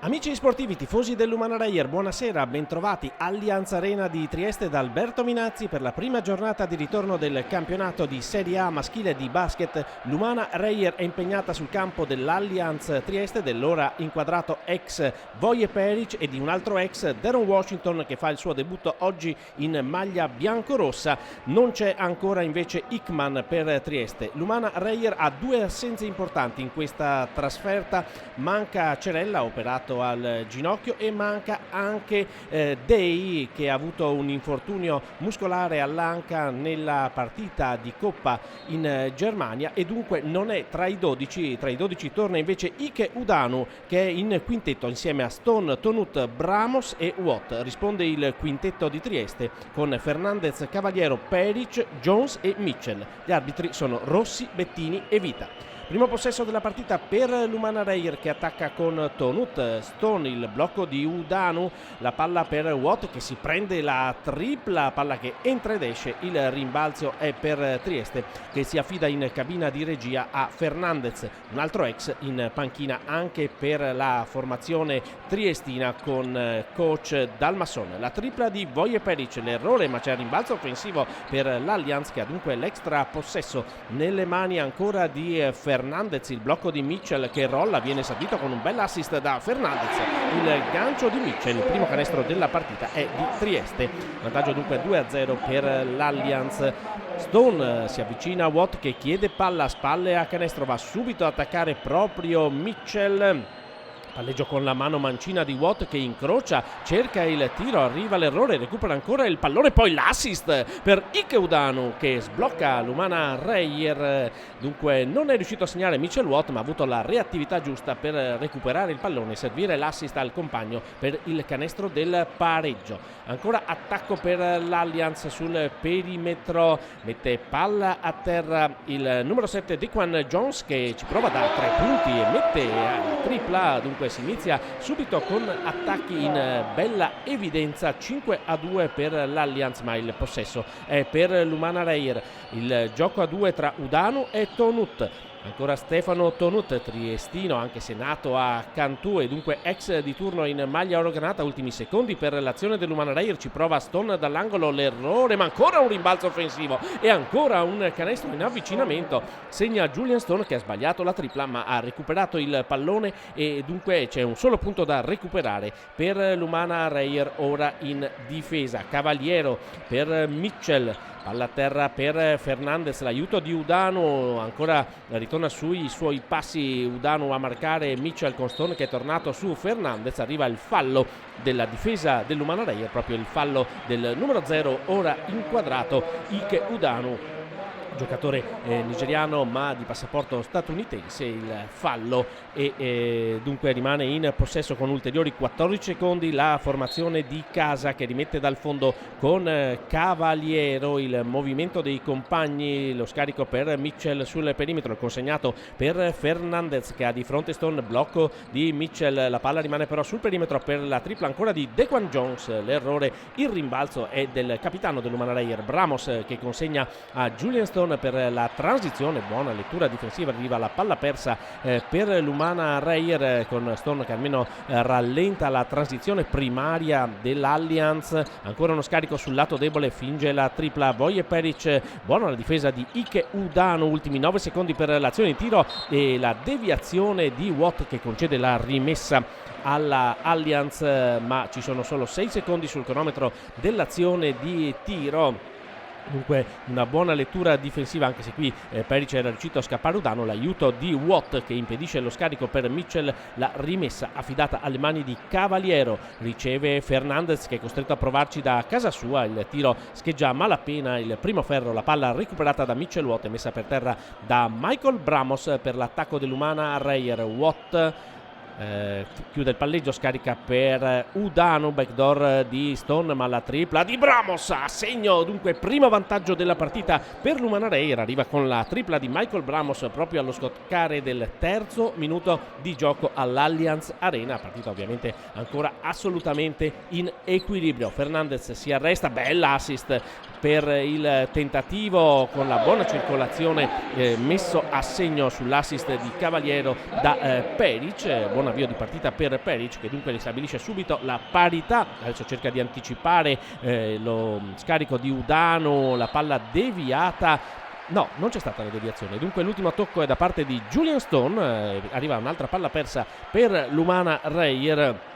Amici sportivi, tifosi dell'Umana Reyer, buonasera, bentrovati. Allianz Arena di Trieste da Alberto Minazzi per la prima giornata di ritorno del campionato di Serie A maschile di basket. L'Umana Reyer è impegnata sul campo dell'Allianz Trieste, dell'ora inquadrato ex Voje Peric e di un altro ex Deron Washington che fa il suo debutto oggi in maglia biancorossa. Non c'è ancora invece Hickman per Trieste. L'Umana Reyer ha due assenze importanti in questa trasferta. Manca Cerella, operato al ginocchio, e manca anche Day, che ha avuto un infortunio muscolare all'anca nella partita di Coppa in Germania, e dunque non è tra i 12. Tra i 12 torna invece Ike Udanu, che è in quintetto insieme a Stone, Tonut, Bramos e Watt. Risponde il quintetto di Trieste con Fernandez, Cavaliero, Peric, Jones e Mitchell. Gli arbitri sono Rossi, Bettini e Vita. Primo possesso della partita per l'Umana Reyer, che attacca con Tonut, Stone, il blocco di Udanu, la palla per Watt che si prende la tripla, palla che entra ed esce. Il rimbalzo è per Trieste, che si affida in cabina di regia a Fernandez, un altro ex in panchina anche per la formazione triestina con coach Dalmasson. La tripla di Voje Peric, l'errore, ma c'è il rimbalzo offensivo per l'Allianz, che ha dunque l'extra possesso nelle mani ancora di Fernandez. Il blocco di Mitchell che rolla, viene servito con un bel assist da Fernandez. Il gancio di Mitchell, il primo canestro della partita, è di Trieste. Vantaggio dunque 2-0 per l'Allianz. Stone si avvicina a Watt che chiede palla a spalle a canestro, va subito ad attaccare proprio Mitchell. Palleggio con la mano mancina di Watt che incrocia, cerca il tiro, arriva l'errore, recupera ancora il pallone, poi l'assist per Ike Udanu che sblocca l'Umana Reyer. Dunque non è riuscito a segnare Mitchell Watt, ma ha avuto la reattività giusta per recuperare il pallone e servire l'assist al compagno per il canestro del pareggio. Ancora attacco per l'Allianz sul perimetro, mette palla a terra il numero 7 Dequan Jones, che ci prova da 3 punti e mette la tripla. Dunque si inizia subito con attacchi in bella evidenza. 5-2 per l'Allianz, ma il possesso è per l'Umana Reyer. Il gioco a 2 tra Udanu e Tonut. Ancora Stefano Tonut, triestino, anche se nato a Cantù e dunque ex di turno in maglia orogranata. Ultimi secondi per l'azione dell'Umana Reyer, ci prova Stone dall'angolo, l'errore, ma ancora un rimbalzo offensivo e ancora un canestro in avvicinamento. Segna Julian Stone, che ha sbagliato la tripla ma ha recuperato il pallone, e dunque c'è un solo punto da recuperare per l'Umana Reyer ora in difesa. Cavaliero per Mitchell, palla a terra per Fernandez, l'aiuto di Udanu, ancora ritorna sui suoi passi Udanu a marcare Mitchell con Stone che è tornato su Fernandez. Arriva il fallo della difesa dell'Umana Reyer, proprio il fallo del numero 0 ora inquadrato Ike Udanu, giocatore nigeriano ma di passaporto statunitense. Il fallo e dunque rimane in possesso con ulteriori 14 secondi la formazione di casa, che rimette dal fondo con Cavaliero. Il movimento dei compagni, lo scarico per Mitchell sul perimetro, il consegnato per Fernandez che ha di fronte Stone, blocco di Mitchell, la palla rimane però sul perimetro per la tripla ancora di Dequan Jones. L'errore, il rimbalzo è del capitano dell'Umana Reyer, Bramos, che consegna a Julian Stone per la transizione. Buona lettura difensiva, arriva la palla persa per l'Umana Reyer, con Stone che almeno rallenta la transizione primaria dell'Allianz. Ancora uno scarico sul lato debole, finge la tripla Voje Peric, buona la difesa di Ike Udanu. Ultimi 9 secondi per l'azione di tiro e la deviazione di Watt che concede la rimessa alla Allianz, ma ci sono solo 6 secondi sul cronometro dell'azione di tiro. Dunque una buona lettura difensiva, anche se qui Peric era riuscito a scappare Udanu. L'aiuto di Watt che impedisce lo scarico per Mitchell, la rimessa affidata alle mani di Cavaliero. Riceve Fernandez che è costretto a provarci da casa sua, il tiro scheggia a malapena il primo ferro, la palla recuperata da Mitchell Watt e messa per terra da Michael Bramos per l'attacco dell'Umana Reyer. Watt chiude il palleggio, scarica per Udanu, backdoor di Stone, ma la tripla di Bramos a segno. Dunque primo vantaggio della partita per l'Umana Reyer, arriva con la tripla di Michael Bramos proprio allo scoccare del terzo minuto di gioco all'Allianz Arena. Partita ovviamente ancora assolutamente in equilibrio. Fernandez si arresta, bella assist per il tentativo con la buona circolazione messo a segno sull'assist di Cavaliero da Peric. Buona buon avvio di partita per Peric, che dunque stabilisce subito la parità. Adesso cerca di anticipare lo scarico di Udano, la palla deviata. No, non c'è stata la deviazione, dunque l'ultimo tocco è da parte di Julian Stone. Arriva un'altra palla persa per l'Umana Reyer,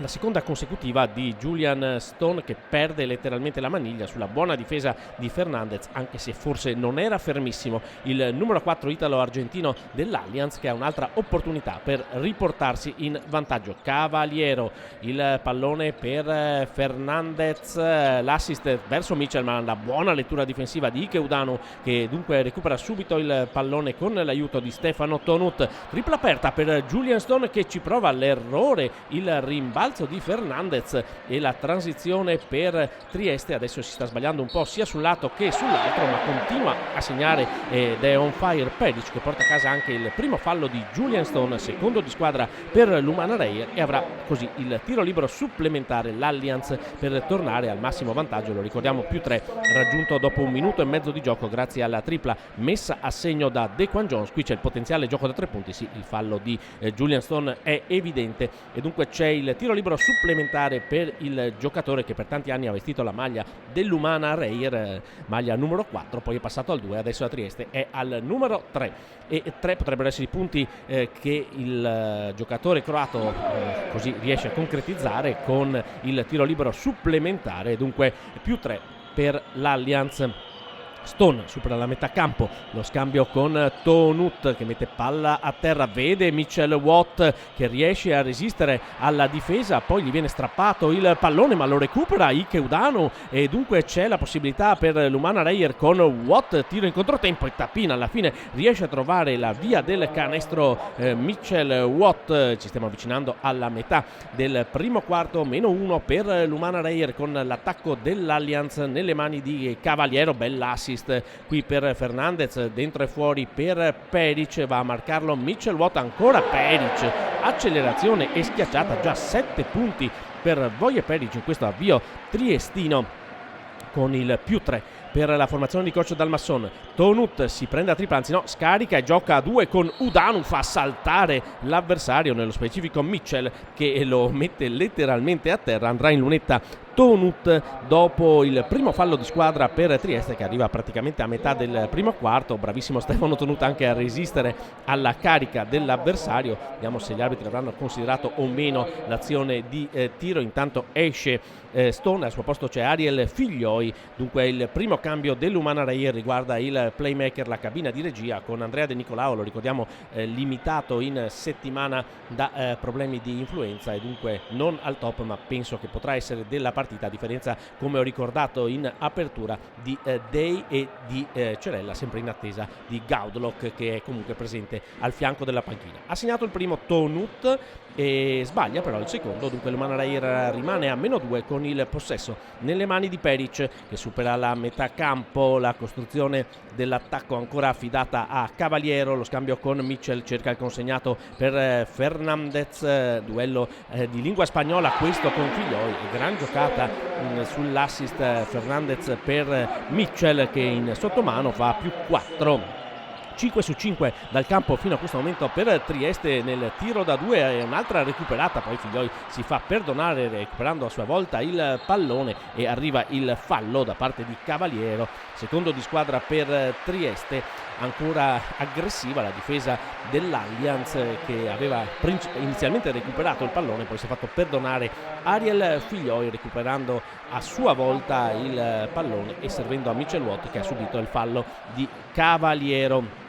la seconda consecutiva di Julian Stone, che perde letteralmente la maniglia sulla buona difesa di Fernandez, anche se forse non era fermissimo il numero 4 italo-argentino dell'Allianz, che ha un'altra opportunità per riportarsi in vantaggio. Cavaliero, il pallone per Fernandez, l'assist verso Mitchell, ma la buona lettura difensiva di Ike Udano, che dunque recupera subito il pallone con l'aiuto di Stefano Tonut. Tripla aperta per Julian Stone, che ci prova l'errore, il rimbalzo di Fernandez e la transizione per Trieste. Adesso si sta sbagliando un po' sia sul lato che sull'altro, ma continua a segnare ed è on fire Peric, che porta a casa anche il primo fallo di Julian Stone, secondo di squadra per l'Umana Reyer, e avrà così il tiro libero supplementare l'Allianz per tornare al massimo vantaggio. Lo ricordiamo, +3 raggiunto dopo 1 minuto e mezzo di gioco grazie alla tripla messa a segno da Dequan Jones. Qui c'è il potenziale gioco da 3 punti, sì, il fallo di Julian Stone è evidente, e dunque c'è il tiro libero supplementare per il giocatore che per tanti anni ha vestito la maglia dell'Umana Reyer, maglia numero 4, poi è passato al 2, adesso a Trieste è al numero 3, e 3 potrebbero essere i punti che il giocatore croato così riesce a concretizzare con il tiro libero supplementare, dunque +3 per l'Allianz. Stone supera la metà campo, lo scambio con Tonut, che mette palla a terra, vede Mitchell Watt che riesce a resistere alla difesa, poi gli viene strappato il pallone ma lo recupera Ike Udano, e dunque c'è la possibilità per l'Umana Reyer con Watt, tiro in controtempo e tappina, alla fine riesce a trovare la via del canestro Mitchell Watt. Ci stiamo avvicinando alla metà del primo quarto, -1 per l'Umana Reyer con l'attacco dell'Allianz nelle mani di Cavaliero. Bell'assist qui per Fernandez, dentro e fuori per Peric, va a marcarlo Mitchell Watt, ancora Peric, accelerazione e schiacciata, già 7 punti per Voje Peric in questo avvio triestino, con il +3 per la formazione di coach Dalmasson. Tonut si prende a tripla, anzi no, scarica e gioca a 2 con Udanu, fa saltare l'avversario, nello specifico Mitchell, che lo mette letteralmente a terra. Andrà in lunetta Tonut dopo il primo fallo di squadra per Trieste, che arriva praticamente a metà del primo quarto. Bravissimo Stefano Tonut anche a resistere alla carica dell'avversario. Vediamo se gli arbitri avranno considerato o meno l'azione di tiro. Intanto esce Stone, al suo posto c'è Ariel Figlioi. Dunque il primo cambio dell'Umana Reyer riguarda il playmaker, la cabina di regia, con Andrea De Nicolao, lo ricordiamo, limitato in settimana da problemi di influenza e dunque non al top, ma penso che potrà essere della partita, a differenza, come ho ricordato in apertura, di Day e di Cerella, sempre in attesa di Gaudlock, che è comunque presente al fianco della panchina. Ha segnato il primo Tonut e sbaglia però il secondo, dunque l'Umana Reyer rimane a -2 con il possesso nelle mani di Peric, che supera la metà campo. La costruzione dell'attacco ancora affidata a Cavaliero, lo scambio con Mitchell, cerca il consegnato per Fernandez, duello di lingua spagnola questo con Figlioi, gran giocata sull'assist Fernandez per Mitchell, che in sottomano fa +4. 5 su 5 dal campo fino a questo momento per Trieste nel tiro da 2, un'altra recuperata, poi Figlioi si fa perdonare recuperando a sua volta il pallone e arriva il fallo da parte di Cavaliero, secondo di squadra per Trieste. Ancora aggressiva la difesa dell'Allianz, che aveva inizialmente recuperato il pallone, poi si è fatto perdonare Ariel Figlioi recuperando a sua volta il pallone e servendo a Mitchell Watt, che ha subito il fallo di Cavaliero.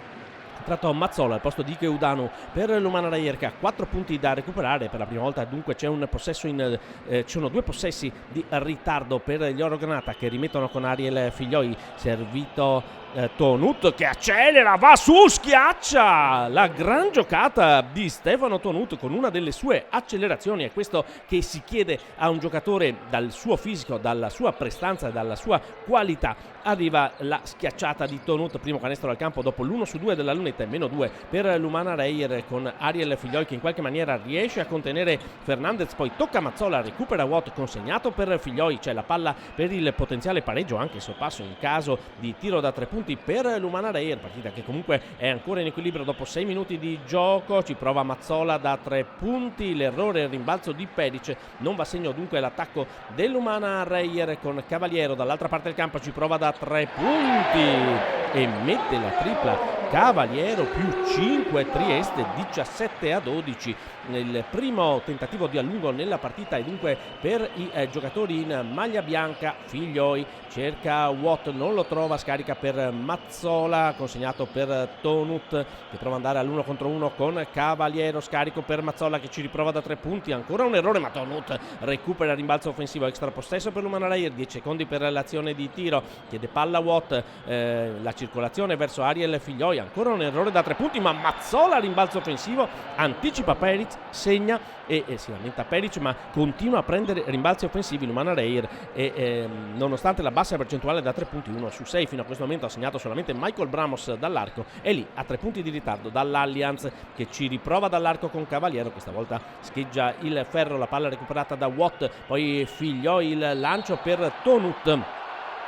Tratto Mazzola al posto di Ike Udanu per l'Umana Reyer, che ha 4 punti da recuperare per la prima volta. Dunque c'è un possesso ci sono 2 possessi di ritardo per gli Orogranata, che rimettono con Ariel Figlioi, servito Tonut che accelera, va su, schiaccia, la gran giocata di Stefano Tonut con una delle sue accelerazioni. È questo che si chiede a un giocatore dal suo fisico, dalla sua prestanza e dalla sua qualità. Arriva la schiacciata di Tonut, primo canestro dal campo dopo l'1 su 2 della lunetta, e -2 per l'Umana Reyer, con Ariel Figlioi che in qualche maniera riesce a contenere Fernandez, poi tocca Mazzola, recupera Watt, consegnato per Figlioi, c'è la palla per il potenziale pareggio anche sorpasso in caso di tiro da 3 punti punti per l'Umana Reyer, partita che comunque è ancora in equilibrio dopo 6 minuti di gioco. Ci prova Mazzola da 3 punti, l'errore, il rimbalzo di Peric, non va a segno dunque l'attacco dell'Umana Reyer con Cavaliero dall'altra parte del campo, ci prova da 3 punti e mette la tripla Cavaliero, più 5 Trieste, 17-12 nel primo tentativo di allungo nella partita, e dunque per i giocatori in maglia bianca. Figlioi cerca Watt, non lo trova, scarica per Mazzola, consegnato per Tonut che prova ad andare all'1 contro 1 con Cavaliero, scarico per Mazzola che ci riprova da 3 punti, ancora un errore ma Tonut recupera il rimbalzo offensivo, extra possesso per l'Umana Reyer, 10 secondi per l'azione di tiro, chiede palla Watt, la circolazione verso Ariel Figlioi, ancora un errore da 3 punti ma Mazzola, rimbalzo offensivo, anticipa Peric, segna e si lamenta Peric, ma continua a prendere rimbalzi offensivi l'Umana Reyer e nonostante la bassa percentuale da 3 punti, 1 su 6 fino a questo momento, ha segnato solamente Michael Bramos dall'arco, è lì a 3 punti di ritardo dall'Allianz che ci riprova dall'arco con Cavaliero, questa volta scheggia il ferro, la palla recuperata da Watt, poi Figlioi, il lancio per Tonut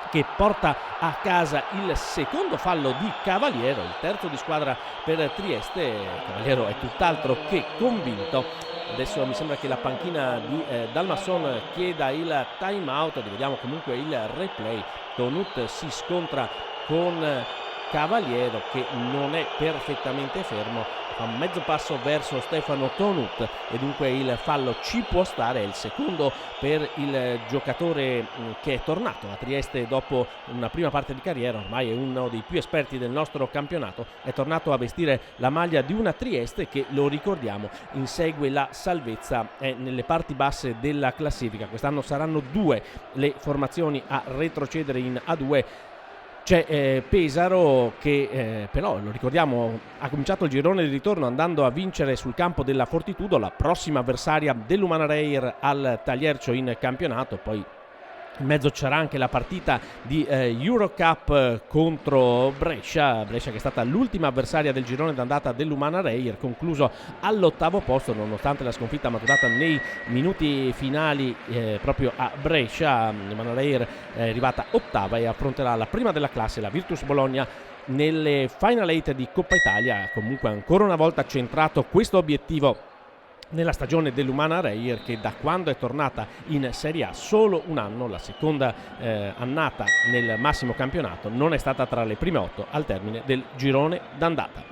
che porta a casa il secondo fallo di Cavaliero, il terzo di squadra per Trieste. Cavaliero è tutt'altro che convinto. Adesso mi sembra che la panchina di Dalmasson chieda il time out, vediamo comunque il replay. Tonut si scontra con Cavaliero che non è perfettamente fermo, fa un mezzo passo verso Stefano Tonut e dunque il fallo ci può stare, è il secondo per il giocatore che è tornato a Trieste dopo una prima parte di carriera, ormai è uno dei più esperti del nostro campionato, è tornato a vestire la maglia di una Trieste che, lo ricordiamo, insegue la salvezza, è nelle parti basse della classifica. Quest'anno saranno 2 le formazioni a retrocedere in A2. C'è Pesaro che però, lo ricordiamo, ha cominciato il girone di ritorno andando a vincere sul campo della Fortitudo, la prossima avversaria dell'Umana Reyer al Tagliercio in campionato. Poi in mezzo c'era anche la partita di Eurocup contro Brescia che è stata l'ultima avversaria del girone d'andata dell'Umana Reyer, concluso all'8° posto nonostante la sconfitta maturata nei minuti finali proprio a Brescia. L'Umana Reyer è arrivata 8ª e affronterà la prima della classe, la Virtus Bologna, nelle Final 8 di Coppa Italia. Comunque ancora una volta centrato questo obiettivo nella stagione dell'Umana Reyer, che da quando è tornata in Serie A solo un anno, la seconda annata nel massimo campionato, non è stata tra le prime 8 al termine del girone d'andata.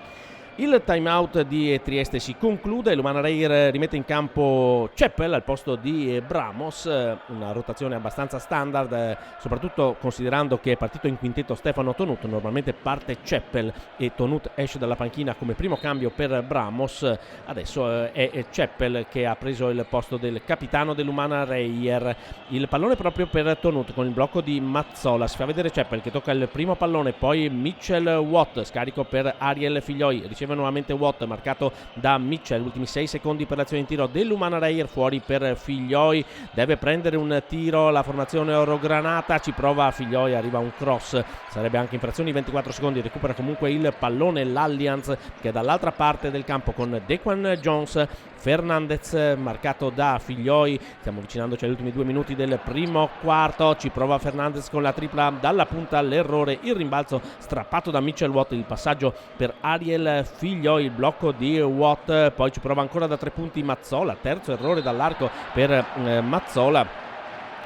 Il time out di Trieste si conclude, l'Umana Reyer rimette in campo Ceppel al posto di Bramos, una rotazione abbastanza standard, soprattutto considerando che è partito in quintetto Stefano Tonut. Normalmente parte Ceppel e Tonut esce dalla panchina come primo cambio per Bramos. Adesso è Ceppel che ha preso il posto del capitano dell'Umana Reyer. Il pallone proprio per Tonut con il blocco di Mazzola, si fa vedere Ceppel che tocca il primo pallone, poi Mitchell Watt, scarico per Ariel Figlioi, riceve nuovamente Watt, marcato da Mitchell, ultimi 6 secondi per l'azione di tiro dell'Umana Reyer, fuori per Figlioi, deve prendere un tiro la formazione orogranata, ci prova Figlioi, arriva un cross, sarebbe anche infrazioni, 24 secondi, recupera comunque il pallone l'Allianz che è dall'altra parte del campo con Dequan Jones, Fernandez marcato da Figlioi, stiamo avvicinandoci agli ultimi 2 minuti del primo quarto, ci prova Fernandez con la tripla dalla punta, l'errore, il rimbalzo strappato da Mitchell Watt, il passaggio per Ariel Figlioi, il blocco di Watt, poi ci prova ancora da 3 punti Mazzola, terzo errore dall'arco per Mazzola.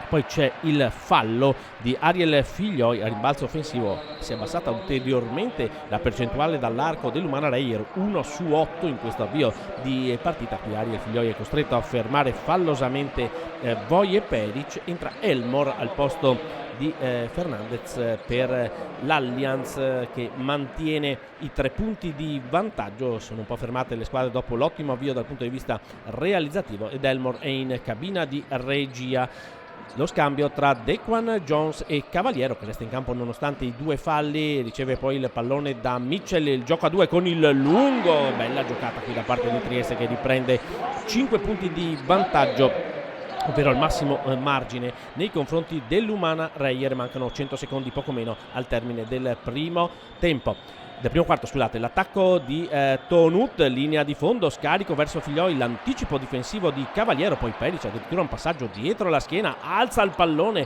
Poi c'è il fallo di Ariel Figlioi a rimbalzo offensivo, si è abbassata ulteriormente la percentuale dall'arco dell'Umana Reyer, 1 su 8 in questo avvio di partita. Qui Ariel Figlioi è costretto a fermare fallosamente Voje Peric, entra Elmore al posto di Fernandez per l'Allianz che mantiene i 3 punti di vantaggio. Sono un po' fermate le squadre dopo l'ottimo avvio dal punto di vista realizzativo ed Elmore è in cabina di regia. Lo scambio tra Dequan Jones e Cavaliero che resta in campo nonostante i 2 falli, riceve poi il pallone da Mitchell, il gioco a 2 con il lungo, bella giocata qui da parte di Trieste che riprende 5 punti di vantaggio, ovvero il massimo margine nei confronti dell'Umana Reyer. Mancano 100 secondi, poco meno, al termine del primo tempo. del primo quarto, scusate, l'attacco di Tonut, linea di fondo, scarico verso Figlioi, l'anticipo difensivo di Cavaliero, poi Peric addirittura un passaggio dietro la schiena, alza il pallone,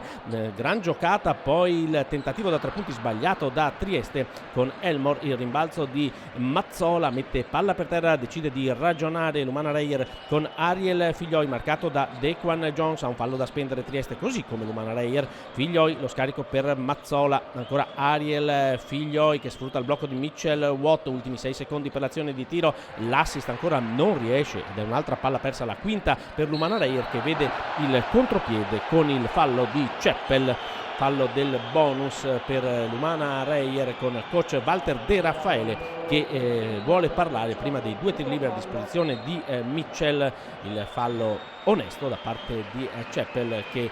gran giocata, poi il tentativo da 3 punti sbagliato da Trieste con Elmore, il rimbalzo di Mazzola, mette palla per terra, decide di ragionare l'Umana Reyer con Ariel Figlioi, marcato da Dequan Jones, ha un fallo da spendere Trieste, così come l'Umana Reyer. Figlioi, lo scarico per Mazzola, ancora Ariel Figlioi che sfrutta il blocco di Mitchell Watt, ultimi 6 secondi per l'azione di tiro, l'assist ancora non riesce ed è un'altra palla persa, la quinta per l'Umana Reyer, che vede il contropiede con il fallo di Ceppel. Fallo del bonus per l'Umana Reyer con coach Walter De Raffaele che vuole parlare prima dei 2 tiri liberi a disposizione di Mitchell. Il fallo onesto da parte di Ceppel che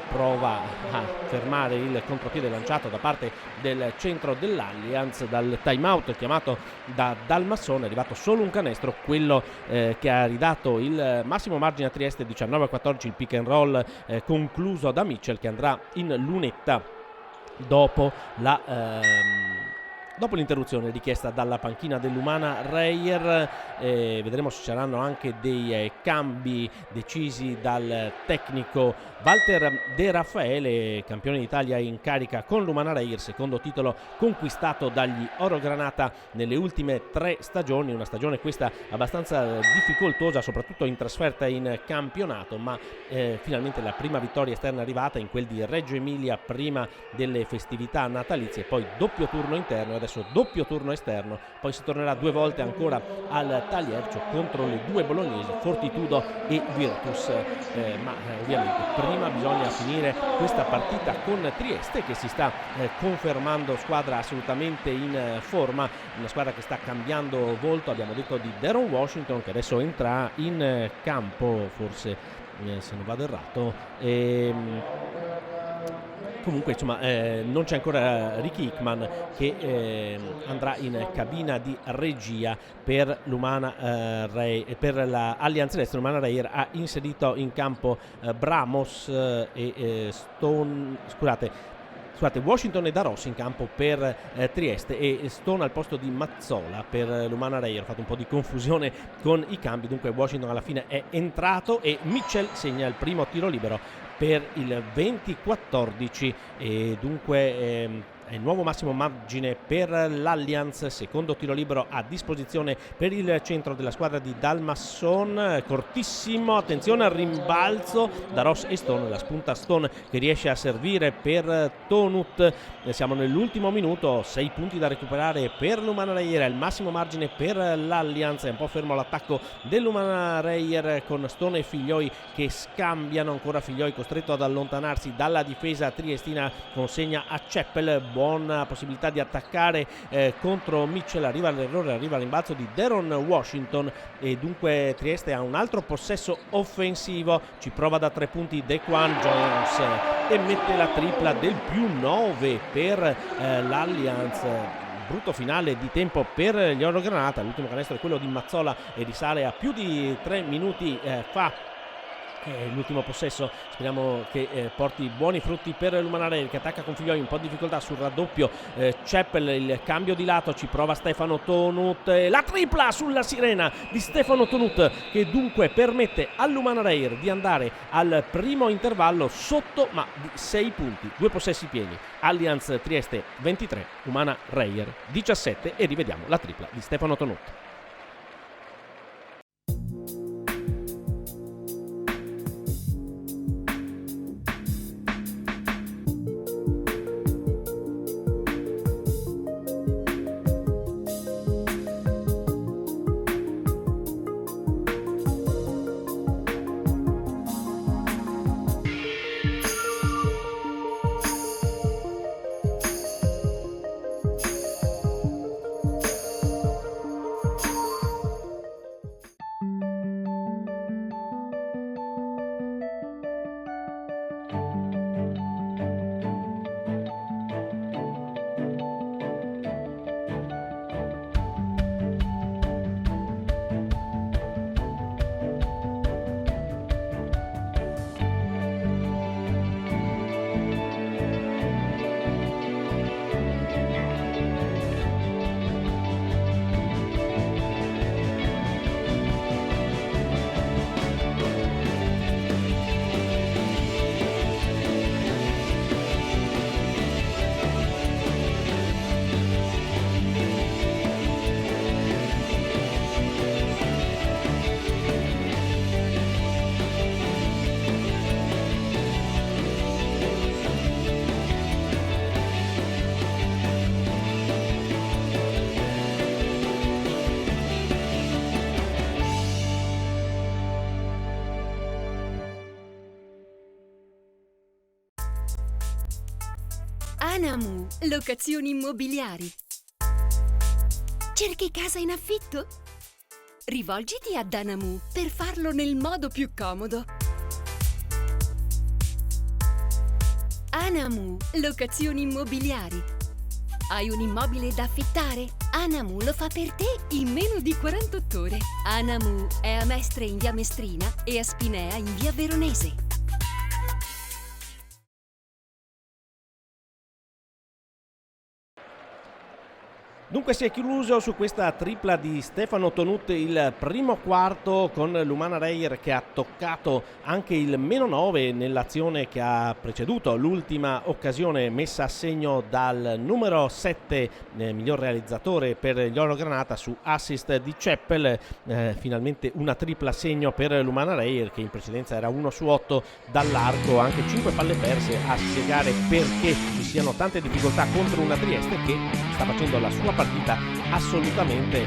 prova a fermare il contropiede lanciato da parte del centro dell'Allianz. Dal timeout chiamato da Dalmassone è arrivato solo un canestro, quello che ha ridato il massimo margine a Trieste, 19-14 il pick and roll concluso da Mitchell, che andrà in lunetta dopo l'interruzione richiesta dalla panchina dell'Umana Reyer. Vedremo se ci saranno anche dei cambi decisi dal tecnico Walter De Raffaele, campione d'Italia in carica con l'Umana Reyer, secondo titolo conquistato dagli Orogranata nelle ultime 3 stagioni, una stagione questa abbastanza difficoltosa soprattutto in trasferta in campionato, ma finalmente la prima vittoria esterna è arrivata in quel di Reggio Emilia prima delle festività natalizie, poi doppio turno interno, adesso doppio turno esterno, poi si tornerà 2 volte ancora al Taliercio contro le 2 bolognesi, Fortitudo e Virtus, ma ovviamente prima bisogna finire questa partita con Trieste, che si sta confermando squadra assolutamente in forma, una squadra che sta cambiando volto. Abbiamo detto di Deron Washington che adesso entra in campo, forse se non vado errato, comunque insomma non c'è ancora Ricky Hickman che andrà in cabina di regia per l'Umana per la Allianz Celeste. L'Umana Reyer ha inserito in campo Bramos e Washington e Da Rossi in campo per Trieste e Stone al posto di Mazzola per l'Umana Reyer. Ho fatto un po' di confusione con i cambi, dunque Washington alla fine è entrato e Mitchell segna il primo tiro libero per il 20-14 e dunque è nuovo massimo margine per l'Allianz, secondo tiro libero a disposizione per il centro della squadra di Dalmasson, cortissimo, attenzione al rimbalzo da Ross e Stone, la spunta Stone che riesce a servire per Tonut. Siamo nell'ultimo minuto, 6 punti da recuperare per l'Umana Reyer, il massimo margine per l'Allianz, è un po' fermo l'attacco dell'Umana Reyer con Stone e Figlioi che scambiano, ancora Figlioi costretto ad allontanarsi dalla difesa triestina, consegna a Ceppel, buona possibilità di attaccare contro Mitchell, arriva l'errore, arriva il rimbalzo di Deron Washington e dunque Trieste ha un altro possesso offensivo, ci prova da 3 punti Dequan Jones e mette la tripla del +9 per l'Allianz. Brutto finale di tempo per gli Orogranata, l'ultimo canestro è quello di Mazzola e risale a più di 3 minuti fa. L'ultimo possesso speriamo che porti buoni frutti per l'Umana Reyer che attacca con Figlioi, un po' di difficoltà sul raddoppio. Ceppel, il cambio di lato, ci prova Stefano Tonut, la tripla sulla sirena di Stefano Tonut che dunque permette all'Umana Reyer di andare al primo intervallo sotto ma di 6 punti, 2 possessi pieni. Allianz Trieste 23, Umana Reyer 17 e rivediamo la tripla di Stefano Tonut. Anamu, locazioni immobiliari. Cerchi casa in affitto? Rivolgiti ad Anamu per farlo nel modo più comodo. Anamu, locazioni immobiliari. Hai un immobile da affittare? Anamu lo fa per te in meno di 48 ore. Anamu è a Mestre in via Mestrina e a Spinea in via Veronese. Dunque si è chiuso su questa tripla di Stefano Tonut il primo quarto, con l'Umana Reyer che ha toccato anche il -9 nell'azione che ha preceduto l'ultima occasione messa a segno dal numero 7, miglior realizzatore per gli Oro Granata, su assist di Ceppel. Finalmente una tripla segno per l'Umana Reyer, che in precedenza era 1 su 8 dall'arco, anche 5 palle perse, a spiegare perché ci siano tante difficoltà contro una Trieste che sta facendo la sua partita assolutamente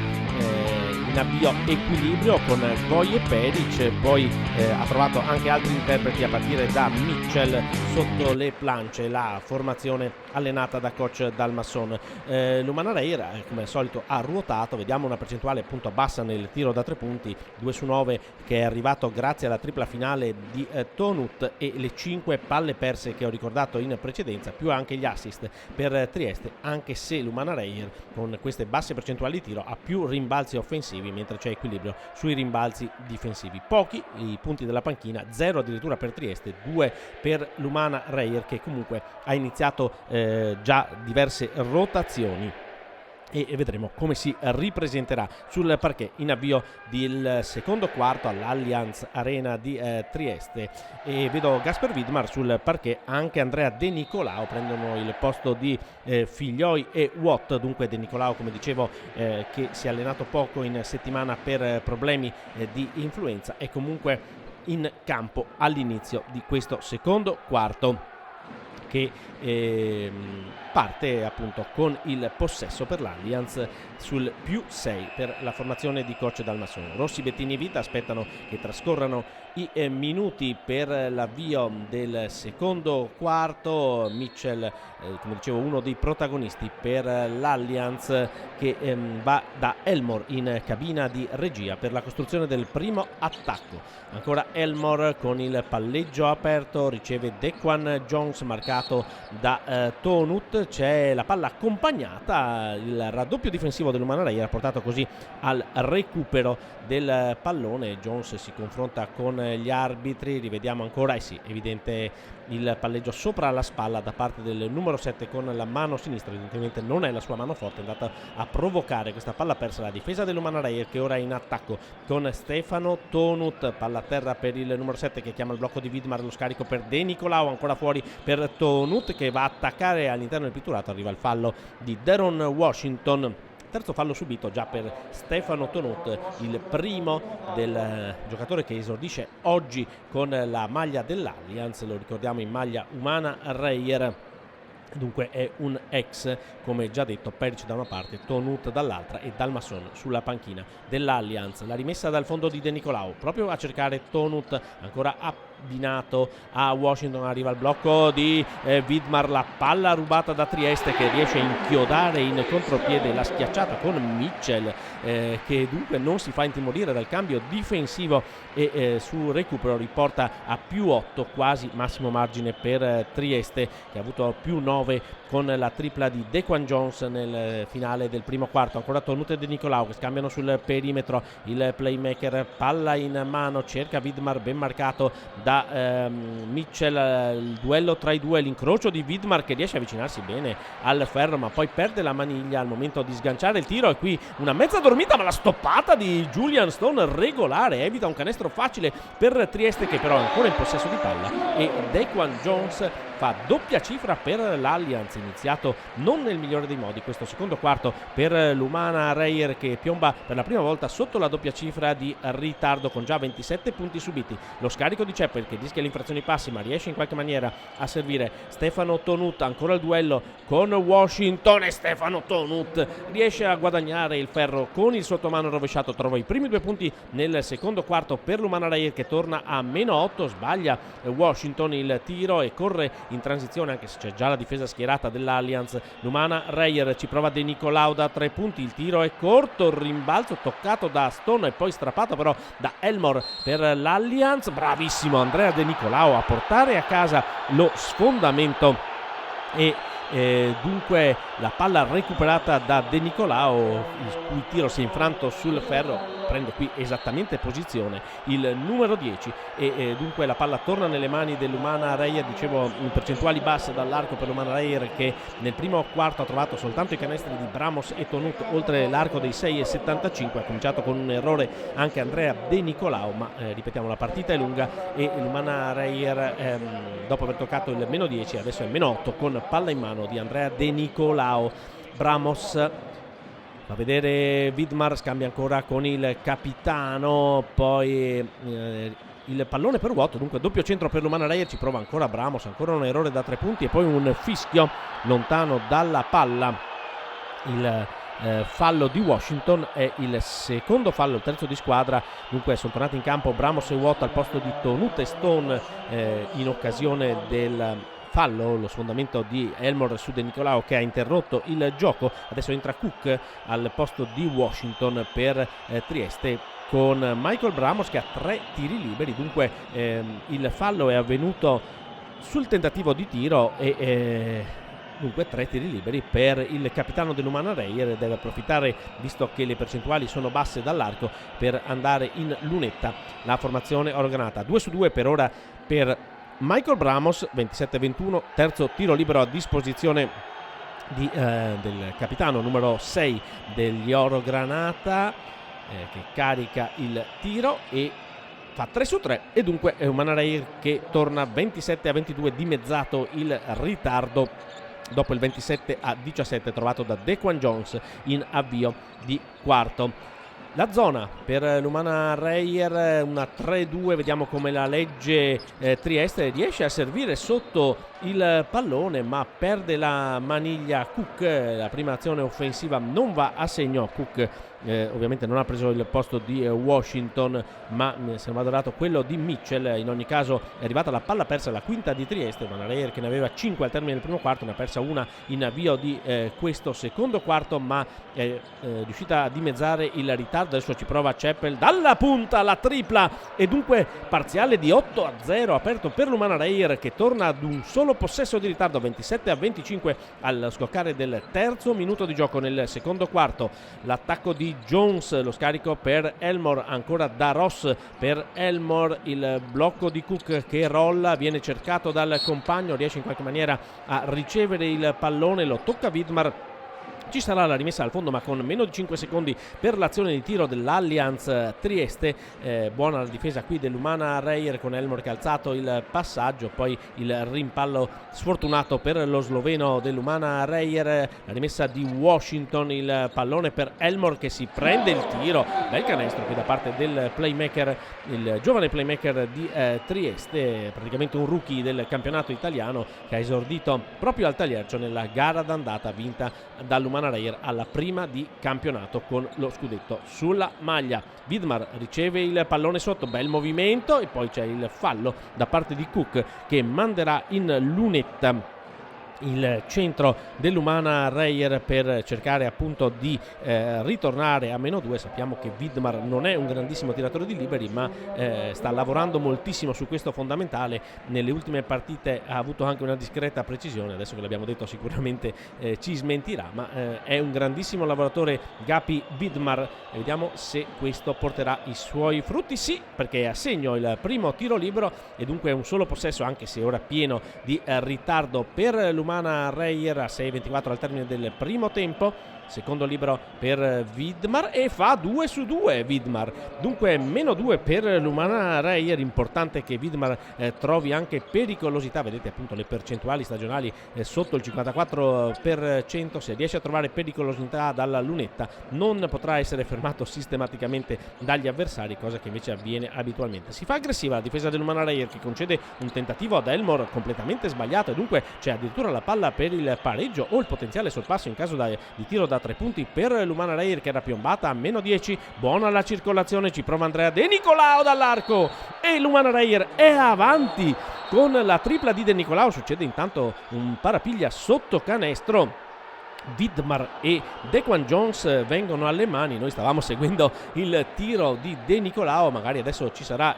in avvio equilibrio con Goi e Peric. Poi ha trovato anche altri interpreti a partire da Mitchell sotto le planche, la formazione allenata da coach Dalmasson. L'Umana Reyer come al solito ha ruotato, vediamo una percentuale appunto bassa nel tiro da 3 punti, 2 su 9, che è arrivato grazie alla tripla finale di Tonut e le 5 palle perse che ho ricordato in precedenza, più anche gli assist per Trieste, anche se l'Umana Reyer con queste basse percentuali di tiro ha più rimbalzi offensivi, mentre c'è equilibrio sui rimbalzi difensivi. Pochi i punti della panchina, 0 addirittura per Trieste, 2 per l'Umana Reyer, che comunque ha iniziato già diverse rotazioni, e vedremo come si ripresenterà sul parquet in avvio del secondo quarto all'Allianz Arena di Trieste. E vedo Gasper Widmar sul parquet, anche Andrea De Nicolao prendono il posto di Figlioi e Watt. Dunque De Nicolao, come dicevo, che si è allenato poco in settimana per problemi di influenza, è comunque in campo all'inizio di questo secondo quarto, che parte appunto con il possesso per l'Allianz sul +6 per la formazione di coach Dalmasson. Rossi, Bettini e Vita aspettano che trascorrano i minuti per l'avvio del secondo quarto. Mitchell, come dicevo, uno dei protagonisti per l'Allianz, che va da Elmore in cabina di regia per la costruzione del primo attacco. Ancora Elmore con il palleggio aperto, riceve Dequan Jones marcato da Tonut. C'è la palla accompagnata, il raddoppio difensivo dell'Umana Reyer ha portato così al recupero del pallone. Jones si confronta con gli arbitri, rivediamo ancora, evidente il palleggio sopra la spalla da parte del numero 7 con la mano sinistra, evidentemente non è la sua mano forte, è andata a provocare questa palla persa. La difesa dell'Umana Reyer che ora è in attacco con Stefano Tonut, palla a terra per il numero 7 che chiama il blocco di Widmar, lo scarico per De Nicolao, ancora fuori per Tonut che va a attaccare all'interno del pitturato, arriva il fallo di Deron Washington. Terzo fallo subito già per Stefano Tonut, il primo del giocatore che esordisce oggi con la maglia dell'Allianz, lo ricordiamo in maglia Umana Reyer. Dunque è un ex, come già detto, Peric da una parte, Tonut dall'altra e Dalmasson sulla panchina dell'Allianz. La rimessa dal fondo di De Nicolao proprio a cercare Tonut, ancora abbinato a Washington, arriva il blocco di Widmar, la palla rubata da Trieste che riesce a inchiodare in contropiede la schiacciata con Mitchell, che dunque non si fa intimorire dal cambio difensivo e su recupero riporta a +8, quasi massimo margine per Trieste, che ha avuto +9 con la tripla di Dequan Jones nel finale del primo quarto. Ancora Tonut e De Nicolao che scambiano sul perimetro, il playmaker, palla in mano, cerca Widmar, ben marcato da Mitchell, il duello tra i due, l'incrocio di Widmar che riesce a avvicinarsi bene al ferro ma poi perde la maniglia al momento di sganciare il tiro, e qui una mezza dormita ma la stoppata di Julian Stone regolare evita un canestro facile per Trieste, che però è ancora in possesso di palla, e Dequan Jones fa doppia cifra per l'Allianz. Iniziato non nel migliore dei modi questo secondo quarto per l'Umana Reyer, che piomba per la prima volta sotto la doppia cifra di ritardo con già 27 punti subiti. Lo scarico di Ceppel che rischia l'infrazione passi ma riesce in qualche maniera a servire Stefano Tonut, ancora il duello con Washington e Stefano Tonut riesce a guadagnare il ferro con il sottomano rovesciato, trova i primi 2 punti nel secondo quarto per l'Umana Reyer che torna a -8, sbaglia Washington il tiro e corre in transizione, anche se c'è già la difesa difesa schierata dell'Allianz. Lumana Reyer ci prova De Nicolao da 3 punti, il tiro è corto, il rimbalzo toccato da Stone e poi strappato però da Elmore per l'Allianz. Bravissimo Andrea De Nicolao a portare a casa lo sfondamento e dunque la palla recuperata da De Nicolao, il cui tiro si è infranto sul ferro, prende qui esattamente posizione il numero 10 e dunque la palla torna nelle mani dell'Umana Reyer. Dicevo, in percentuali basse dall'arco per l'Umana Reyer, che nel primo quarto ha trovato soltanto i canestri di Bramos e Tonut oltre l'arco dei 6,75. Ha cominciato con un errore anche Andrea De Nicolao, ma ripetiamo, la partita è lunga e l'Umana Reyer dopo aver toccato il meno 10 adesso è meno 8 con palla in mano di Andrea De Nicolao. Bramos va a vedere Vidmar, scambia ancora con il capitano, poi il pallone per vuoto, dunque doppio centro per l'Umana Reyer, ci prova ancora Bramos, ancora un errore da 3 punti e poi un fischio lontano dalla palla. Il fallo di Washington è il secondo fallo, il terzo di squadra, dunque sono tornati in campo Bramos e Watt al posto di Tonut e Stone in occasione del fallo, lo sfondamento di Elmore su De Nicolao che ha interrotto il gioco. Adesso entra Cook al posto di Washington per Trieste, con Michael Bramos che ha 3 tiri liberi, dunque il fallo è avvenuto sul tentativo di tiro e dunque 3 tiri liberi per il capitano dell'Umana Reyer. Deve approfittare, visto che le percentuali sono basse dall'arco, per andare in lunetta. La formazione organata 2 su 2 per ora per Michael Bramos, 27-21, terzo tiro libero a disposizione del capitano numero 6 degli Oro Granata, che carica il tiro e fa 3 su 3 e dunque è Umana Reyer che torna 27-22, dimezzato il ritardo dopo il 27-17 trovato da Dequan Jones in avvio di quarto. La zona per l'Umana Reyer, una 3-2, vediamo come la legge Trieste, riesce a servire sotto il pallone ma perde la maniglia Cook. La prima azione offensiva non va a segno. Cook ovviamente non ha preso il posto di Washington, ma se non vado dato quello di Mitchell. In ogni caso è arrivata la palla persa, la quinta di Trieste. Umana Reyer che ne aveva 5 al termine del primo quarto, ne ha persa una in avvio di questo secondo quarto, ma è riuscita a dimezzare il ritardo. Adesso ci prova Chappell dalla punta, la tripla e dunque parziale di 8-0 aperto per l'Umana Reyer, che torna ad un solo possesso di ritardo, 27-25 al scoccare del terzo minuto di gioco nel secondo quarto. L'attacco di Jones, lo scarico per Elmore, ancora da Ross per Elmore, il blocco di Cook che rolla, viene cercato dal compagno, riesce in qualche maniera a ricevere il pallone, lo tocca Vidmar. Ci sarà la rimessa al fondo, ma con meno di 5 secondi per l'azione di tiro dell'Allianz Trieste. Buona la difesa qui dell'Umana Reyer, con Elmore che ha alzato il passaggio, poi il rimpallo sfortunato per lo sloveno dell'Umana Reyer. La rimessa di Washington, il pallone per Elmore che si prende il tiro, bel canestro qui da parte del playmaker, il giovane playmaker di Trieste, praticamente un rookie del campionato italiano, che ha esordito proprio al Tagliercio nella gara d'andata vinta dall'Umana Reyer alla prima di campionato con lo scudetto sulla maglia. Vidmar riceve il pallone sotto, bel movimento e poi c'è il fallo da parte di Cook che manderà in lunetta il centro dell'Umana Reyer per cercare appunto di ritornare a meno 2. Sappiamo che Vidmar non è un grandissimo tiratore di liberi, ma sta lavorando moltissimo su questo fondamentale. Nelle ultime partite ha avuto anche una discreta precisione, adesso che l'abbiamo detto sicuramente ci smentirà, ma è un grandissimo lavoratore Gapi Vidmar, e vediamo se questo porterà i suoi frutti. Sì, perché è a segno il primo tiro libero e dunque un solo possesso, anche se ora pieno di ritardo per l'Umana Reyer, a 6:24 al termine del primo tempo. Secondo libero per Vidmar e fa 2 su 2 Vidmar, dunque meno 2 per l'Umana Reyer. Importante che Vidmar trovi anche pericolosità, vedete appunto le percentuali stagionali sotto il 54%. Se riesce a trovare pericolosità dalla lunetta non potrà essere fermato sistematicamente dagli avversari, cosa che invece avviene abitualmente. Si fa aggressiva la difesa dell'Umana Reyer, che concede un tentativo ad Elmore completamente sbagliato, e dunque c'è addirittura la palla per il pareggio o il potenziale sorpasso in caso di tiro da 3 punti per l'Umana Reyer, che era piombata a meno 10. Buona la circolazione, ci prova Andrea De Nicolao dall'arco e l'Umana Reyer è avanti con la tripla di De Nicolao. Succede intanto un parapiglia sotto canestro. Vidmar e Dequan Jones vengono alle mani. Noi stavamo seguendo il tiro di De Nicolao, magari adesso ci sarà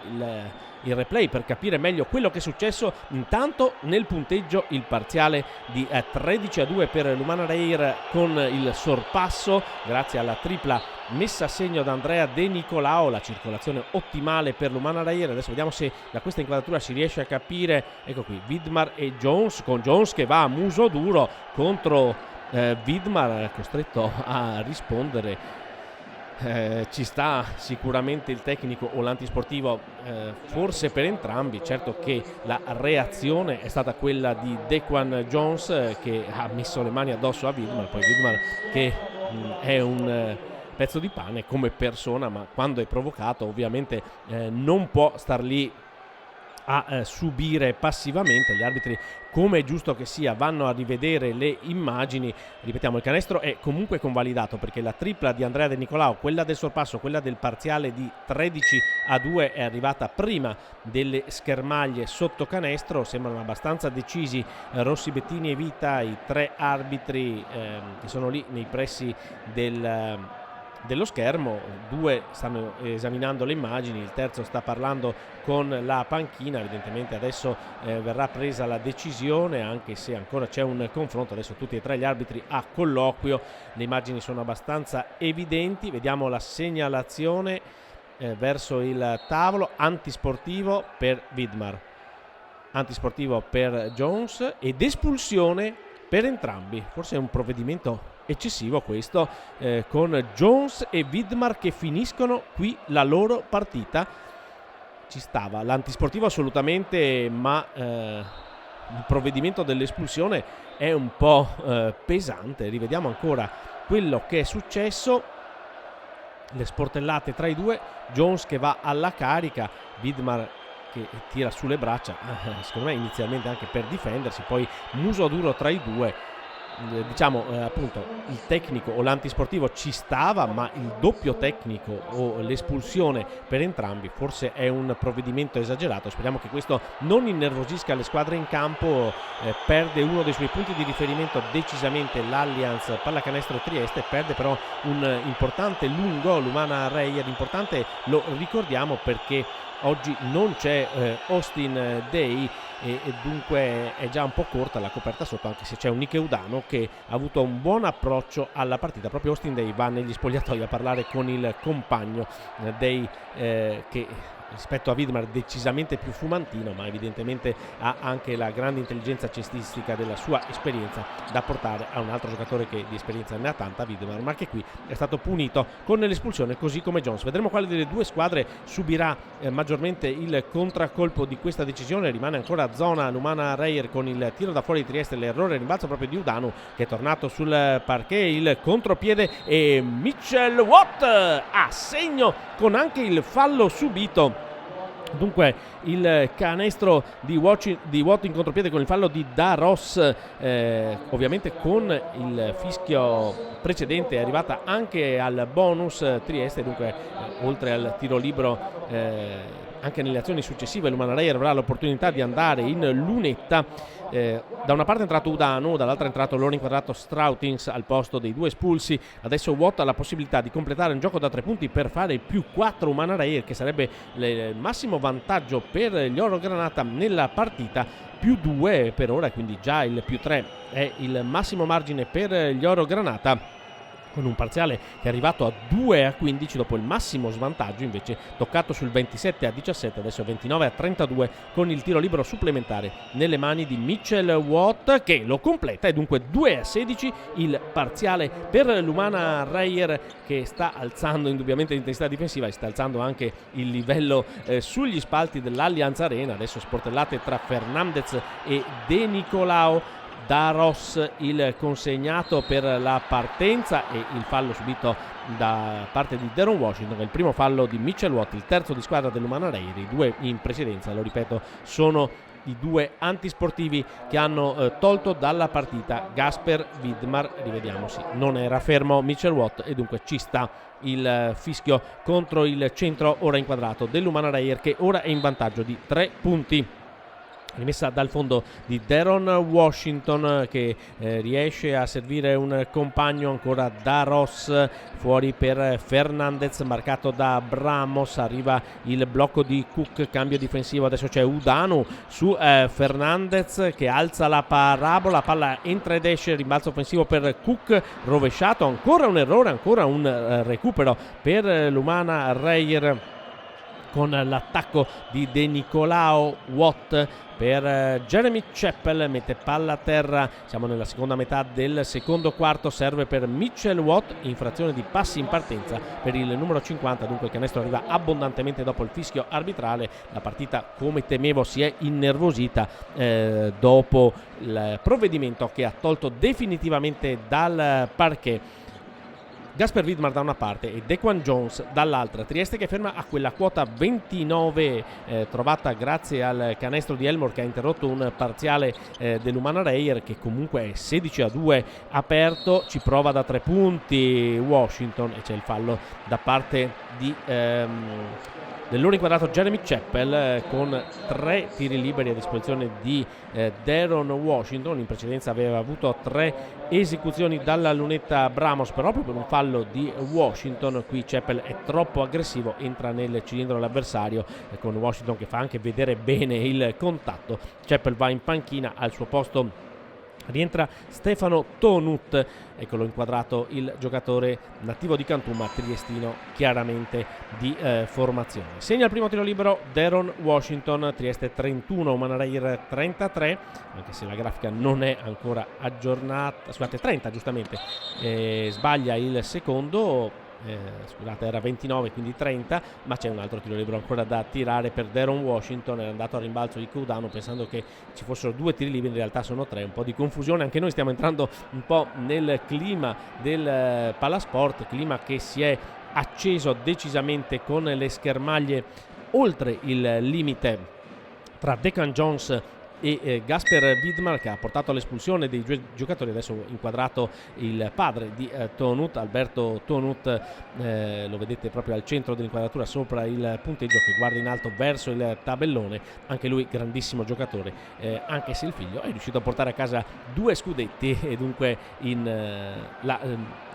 il replay per capire meglio quello che è successo. Intanto nel punteggio il parziale di 13-2 per l'Umana Reyer, con il sorpasso grazie alla tripla messa a segno da Andrea De Nicolao. La circolazione ottimale per l'Umana Reyer. Adesso vediamo se da questa inquadratura si riesce a capire. Ecco qui Vidmar e Jones, con Jones che va a muso duro contro Vidmar, costretto a rispondere. Ci sta sicuramente il tecnico o l'antisportivo, forse per entrambi. Certo che la reazione è stata quella di Dequan Jones, che ha messo le mani addosso a Vidmar. Poi Vidmar, che è un pezzo di pane come persona, ma quando è provocato ovviamente non può star lì a subire passivamente. Gli arbitri, come è giusto che sia, vanno a rivedere le immagini. Ripetiamo, il canestro è comunque convalidato perché la tripla di Andrea De Nicolao, quella del sorpasso, quella del parziale di 13-2, è arrivata prima delle schermaglie sotto canestro. Sembrano abbastanza decisi Rossi, Bettini e Vita, i tre arbitri che sono lì nei pressi dello schermo. Due stanno esaminando le immagini, il terzo sta parlando con la panchina. Evidentemente adesso verrà presa la decisione, anche se ancora c'è un confronto. Adesso tutti e tre gli arbitri a colloquio, le immagini sono abbastanza evidenti. Vediamo la segnalazione verso il tavolo: antisportivo per Vidmar, antisportivo per Jones ed espulsione per entrambi. Forse è un provvedimento eccessivo questo, con Jones e Vidmar che finiscono qui la loro partita. Ci stava l'antisportivo assolutamente, ma il provvedimento dell'espulsione è un po' pesante. Rivediamo ancora quello che è successo. Le sportellate tra i due, Jones che va alla carica, Vidmar che tira sulle braccia, secondo me inizialmente anche per difendersi, poi muso duro tra i due. Diciamo appunto, il tecnico o l'antisportivo ci stava, ma il doppio tecnico o l'espulsione per entrambi forse è un provvedimento esagerato. Speriamo che questo non innervosisca le squadre in campo. Perde uno dei suoi punti di riferimento decisamente l'Allianz Pallacanestro Trieste, perde però un importante lungo l'Umana Reyer. Importante, lo ricordiamo, perché oggi non c'è Austin Day e dunque è già un po' corta la coperta sotto, anche se c'è un Nicheudano che ha avuto un buon approccio alla partita. Proprio Austin Day va negli spogliatoi a parlare con il compagno Day, che rispetto a Vidmar decisamente più fumantino, ma evidentemente ha anche la grande intelligenza cestistica della sua esperienza da portare a un altro giocatore che di esperienza ne ha tanta, Vidmar, ma che qui è stato punito con l'espulsione, così come Jones. Vedremo quale delle due squadre subirà maggiormente il contraccolpo di questa decisione. Rimane ancora zona l'Umana Reyer con il tiro da fuori di Trieste, l'errore rimbalzo proprio di Udanu che è tornato sul parquet, il contropiede e Mitchell Watt a segno con anche il fallo subito. Dunque il canestro di Watt in contropiede con il fallo di Da Ross, ovviamente con il fischio precedente è arrivata anche al bonus Trieste. Dunque oltre al tiro libero anche nelle azioni successive l'Umana Reyer avrà l'opportunità di andare in lunetta. Da una parte è entrato Udanu, dall'altra è entrato l'ora inquadrato Strautins al posto dei due espulsi. Adesso Watt ha la possibilità di completare un gioco da 3 punti per fare il +4 Umana Reyer, che sarebbe il massimo vantaggio per gli Orogranata nella partita. +2 per ora, quindi già il +3 è il massimo margine per gli Orogranata, con un parziale che è arrivato a 2-15 dopo il massimo svantaggio invece toccato sul 27-17, adesso 29-32 con il tiro libero supplementare nelle mani di Mitchell Watt, che lo completa, e dunque 2-16 il parziale per l'Umana Reyer, che sta alzando indubbiamente l'intensità difensiva e sta alzando anche il livello sugli spalti dell'Allianz Arena. Adesso sportellate tra Fernandez e De Nicolao. Da Ross il consegnato per la partenza e il fallo subito da parte di Deron Washington, il primo fallo di Mitchell Watt, il terzo di squadra dell'Umana Reyer. I due in precedenza, lo ripeto, sono i due antisportivi che hanno tolto dalla partita Gasper Vidmar. Rivediamo, sì, non era fermo Mitchell Watt e dunque ci sta il fischio contro il centro ora inquadrato dell'Umana Reyer, che ora è in vantaggio di 3 punti. rimessa dal fondo di Deron Washington che riesce a servire un compagno, ancora da Ross, fuori per Fernandez, marcato da Bramos, arriva il blocco di Cook, cambio difensivo, adesso c'è Udanu su Fernandez che alza la parabola, palla entra ed esce, rimbalzo offensivo per Cook, rovesciato, ancora un errore, ancora un recupero per l'Umana Reyer con l'attacco di De Nicolao. Watt per Jeremy Chappell, mette palla a terra, siamo nella seconda metà del secondo quarto, serve per Mitchell Watt, infrazione di passi in partenza per il numero 50, dunque il canestro arriva abbondantemente dopo il fischio arbitrale. La partita, come temevo, si è innervosita dopo il provvedimento che ha tolto definitivamente dal parquet Gasper Widmer da una parte e Dequan Jones dall'altra. Trieste che ferma a quella quota 29 trovata grazie al canestro di Elmore che ha interrotto un parziale dell'Umana Reyer, che comunque è 16-2 aperto. Ci prova da 3 punti Washington e c'è il fallo da parte di dell'ora inquadrato Jeremy Chappell con 3 tiri liberi a disposizione di Deron Washington. In precedenza aveva avuto 3 esecuzioni dalla lunetta Bramos, però proprio per un fallo di Washington qui Chappell è troppo aggressivo, entra nel cilindro l'avversario con Washington che fa anche vedere bene il contatto. Chappell va in panchina, al suo posto rientra Stefano Tonut, eccolo inquadrato il giocatore nativo di Cantù ma triestino chiaramente di formazione. Segna il primo tiro libero Deron Washington, Trieste 31, Umana Reyer 33, anche se la grafica non è ancora aggiornata, scusate 30 giustamente, sbaglia il secondo. Scusate, era 29 quindi 30, ma c'è un altro tiro libero ancora da tirare per Deron Washington. Era andato a rimbalzo di Cudano pensando che ci fossero 2 tiri liberi, in realtà sono 3, un po' di confusione. Anche noi stiamo entrando un po' nel clima del Palasport, clima che si è acceso decisamente con le schermaglie oltre il limite tra Dequan Jones e Gasper Widmer, che ha portato all'espulsione dei due giocatori. Adesso inquadrato il padre di Tonut, Alberto Tonut, lo vedete proprio al centro dell'inquadratura sopra il punteggio, che guarda in alto verso il tabellone. Anche lui grandissimo giocatore, anche se il figlio è riuscito a portare a casa 2 scudetti e dunque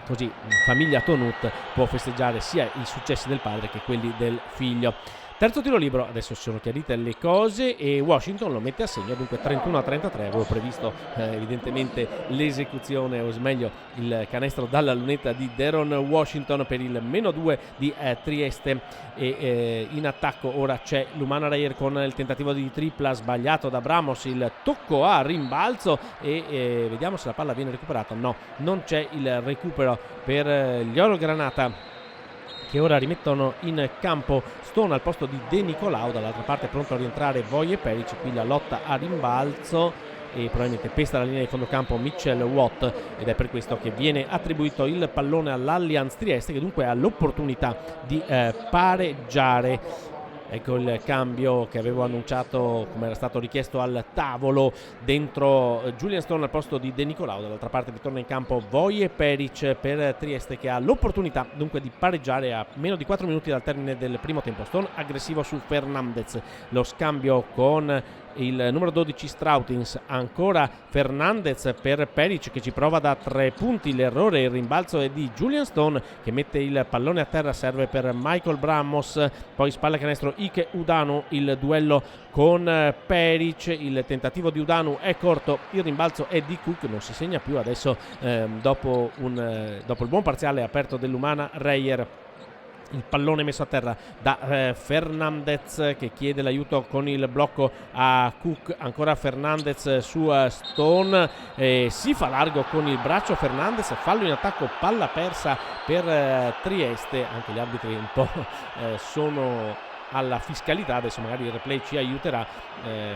così famiglia Tonut può festeggiare sia i successi del padre che quelli del figlio. Terzo tiro libero, adesso si sono chiarite le cose e Washington lo mette a segno, dunque 31-33. Avevo previsto evidentemente l'esecuzione, o meglio il canestro dalla lunetta di Deron Washington per il -2 di Trieste. E in attacco ora c'è l'Umana Reyer con il tentativo di tripla sbagliato da Bramos, il tocco a rimbalzo e vediamo se la palla viene recuperata. No, non c'è il recupero per gli Oro Granata, che ora rimettono in campo Stone al posto di De Nicolao. Dall'altra parte pronto a rientrare Voje Peric, qui la lotta a rimbalzo e probabilmente pesta la linea di fondo campo Mitchell Watt, ed è per questo che viene attribuito il pallone all'Allianz Trieste, che dunque ha l'opportunità di pareggiare. Ecco il cambio che avevo annunciato come era stato richiesto al tavolo, dentro Julian Stone al posto di De Nicolao. Dall'altra parte ritorna in campo Voje Peric per Trieste, che ha l'opportunità dunque di pareggiare a meno di 4 minuti dal termine del primo tempo. Stone aggressivo su Fernandez, lo scambio con il numero 12 Strautins, ancora Fernandez per Peric che ci prova da 3 punti, l'errore, il rimbalzo è di Julian Stone che mette il pallone a terra, serve per Michael Bramos, poi spalla canestro Ike Udanu, il duello con Peric, il tentativo di Udanu è corto, il rimbalzo è di Cook, non si segna più adesso dopo il buon parziale aperto dell'Umana Reyer. Il pallone messo a terra da Fernandez che chiede l'aiuto con il blocco a Cook, ancora Fernandez su Stone, si fa largo con il braccio Fernandez, fallo in attacco, palla persa per Trieste. Anche gli arbitri un po' sono alla fiscalità, adesso magari il replay ci aiuterà.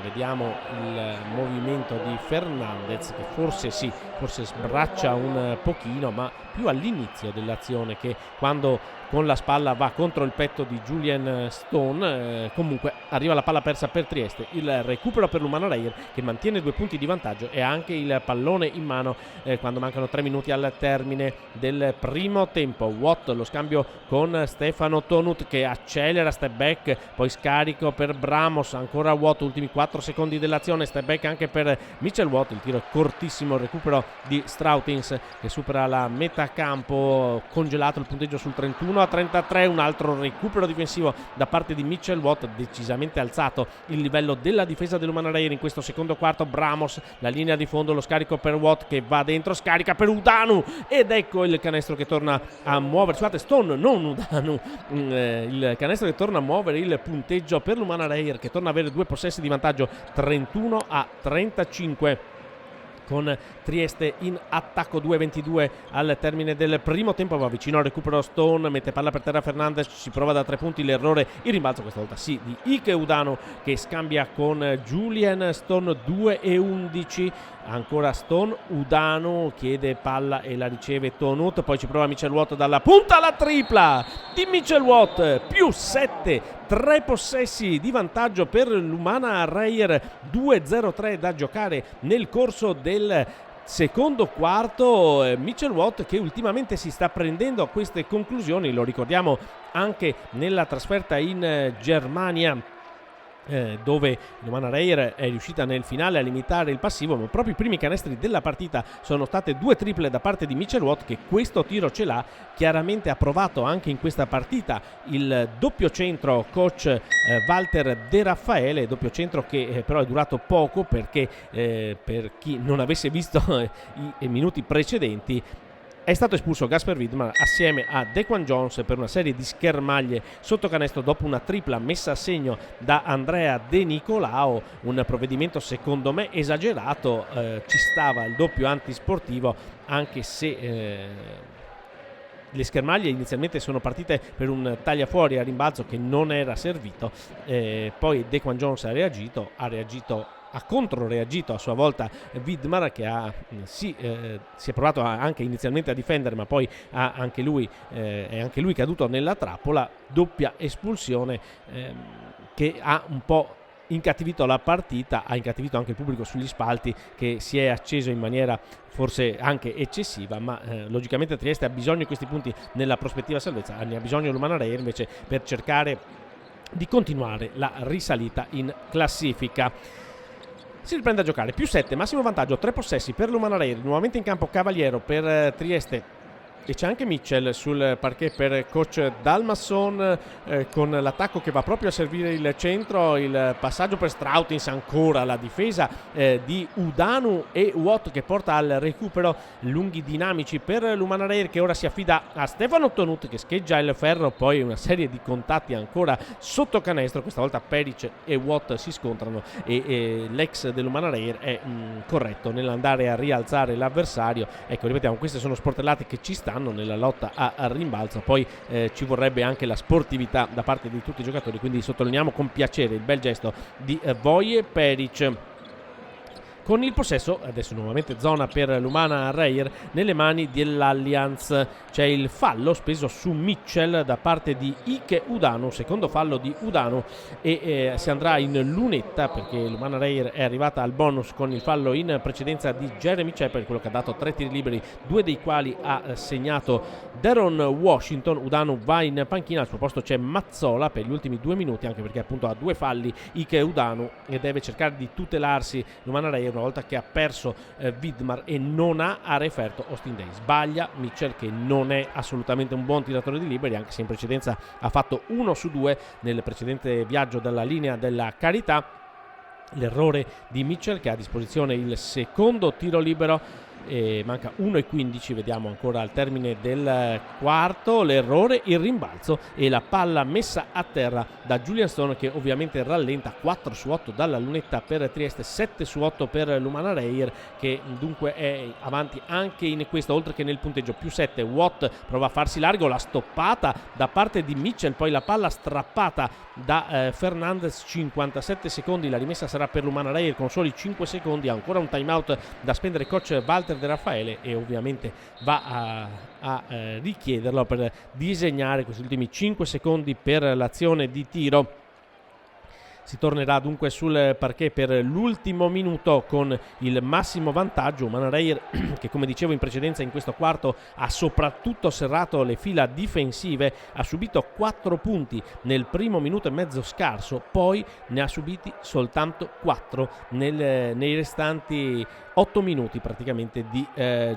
Vediamo il movimento di Fernandez che forse sbraccia un pochino, ma più all'inizio dell'azione che quando con la spalla va contro il petto di Julian Stone. Comunque arriva la palla persa per Trieste, il recupero per l'Umana Reyer che mantiene 2 punti di vantaggio e ha anche il pallone in mano quando mancano 3 minuti al termine del primo tempo. Watt, lo scambio con Stefano Tonut che accelera, step back, poi scarico per Bramos, ancora Watt, ultimi 4 secondi dell'azione, step back anche per Mitchell Watt, il tiro è cortissimo, il recupero di Strautins che supera la metà campo, congelato il punteggio sul 31-33, un altro recupero difensivo da parte di Mitchell Watt, decisamente alzato il livello della difesa dell'Umana Reyer in questo secondo quarto. Bramos, la linea di fondo, lo scarico per Watt che va dentro, scarica per Udanu ed ecco il canestro che torna a muovere, scusate, Stone, non Udanu, il canestro che torna a muovere il punteggio per l'Umana Reyer che torna a avere 2 possessi di vantaggio, 31-35, con Trieste in attacco. 2-22 al termine del primo tempo, va vicino al recupero Stone, mette palla per terra Fernandez, si prova da 3 punti, l'errore, il rimbalzo questa volta sì di Ike Udanu che scambia con Julian Stone. 2-11 ancora Stone, Udanu chiede palla e la riceve Tonut, poi ci prova Mitchell Watt dalla punta, alla tripla di Mitchell Watt, più 7, 3 possessi di vantaggio per l'Umana Reyer, 2-0-3 da giocare nel corso del secondo quarto. Mitchell Watt che ultimamente si sta prendendo queste conclusioni, lo ricordiamo anche nella trasferta in Germania dove l'Umana Reyer è riuscita nel finale a limitare il passivo, ma proprio i primi canestri della partita sono state 2 triple da parte di Mitchell Watt che questo tiro ce l'ha, chiaramente ha provato anche in questa partita il doppio centro coach Walter De Raffaele, doppio centro che però è durato poco perché per chi non avesse visto i minuti precedenti è stato espulso Gasper Widmer assieme a Dequan Jones per una serie di schermaglie sotto canestro dopo una tripla messa a segno da Andrea De Nicolao, un provvedimento secondo me esagerato, ci stava il doppio antisportivo anche se le schermaglie inizialmente sono partite per un tagliafuori a rimbalzo che non era servito, poi Dequan Jones ha reagito ha controreagito a sua volta Widmer che si è provato anche inizialmente a difendere, ma poi è anche lui caduto nella trappola. Doppia espulsione che ha un po' incattivito la partita, ha incattivito anche il pubblico sugli spalti che si è acceso in maniera forse anche eccessiva, ma logicamente Trieste ha bisogno di questi punti nella prospettiva salvezza, ne ha bisogno l'Umana Reyer invece per cercare di continuare la risalita in classifica. Si riprende a giocare, più 7, massimo vantaggio, 3 possessi per l'Umana Reyer, nuovamente in campo Cavaliero per Trieste e c'è anche Mitchell sul parquet per coach Dalmasson con l'attacco che va proprio a servire il centro, il passaggio per Strautins, ancora la difesa di Udanu e Watt che porta al recupero, lunghi dinamici per l'Umana Reyer che ora si affida a Stefano Tonut che scheggia il ferro, poi una serie di contatti ancora sotto canestro, questa volta Peric e Watt si scontrano e l'ex dell'Umana Reyer è corretto nell'andare a rialzare l'avversario. Ecco, ripetiamo, queste sono sportellate che ci stanno nella lotta al rimbalzo, poi ci vorrebbe anche la sportività da parte di tutti i giocatori, quindi sottolineiamo con piacere il bel gesto di Voje Peric. Con il possesso, adesso nuovamente zona per l'Umana Reyer nelle mani dell'Allianz, c'è il fallo speso su Mitchell da parte di Ike Udanu, secondo fallo di Udanu e si andrà in lunetta perché l'Umana Reyer è arrivata al bonus con il fallo in precedenza di Jeremy Chappell, quello che ha dato 3 tiri liberi, 2 dei quali ha segnato Deron Washington. Udanu va in panchina, al suo posto c'è Mazzola per gli ultimi 2 minuti, anche perché appunto ha 2 falli Ike Udanu e deve cercare di tutelarsi l'Umana Reyer una volta che ha perso Widmer e non ha a referto Austin Daye. Sbaglia Mitchell che non è assolutamente un buon tiratore di liberi, anche se in precedenza ha fatto 1 su 2 nel precedente viaggio dalla linea della carità. L'errore di Mitchell che ha a disposizione il secondo tiro libero e manca 1:15, vediamo ancora al termine del quarto, l'errore, il rimbalzo e la palla messa a terra da Julian Stone che ovviamente rallenta. 4 su 8 dalla lunetta per Trieste, 7 su 8 per l'Umana Reyer che dunque è avanti anche in questo, oltre che nel punteggio. Più 7, Watt prova a farsi largo, la stoppata da parte di Mitchell, poi la palla strappata da Fernandez, 57 secondi, la rimessa sarà per l'Umana Reyer con soli 5 secondi, ancora un timeout da spendere coach Walter Walter De Raffaele e ovviamente va a richiederlo per disegnare questi ultimi 5 secondi per l'azione di tiro. Si tornerà dunque sul parquet per l'ultimo minuto con il massimo vantaggio. Umana Reyer, che come dicevo in precedenza in questo quarto ha soprattutto serrato le fila difensive, ha subito 4 punti nel primo minuto e mezzo scarso, poi ne ha subiti soltanto 4 nei restanti 8 minuti praticamente di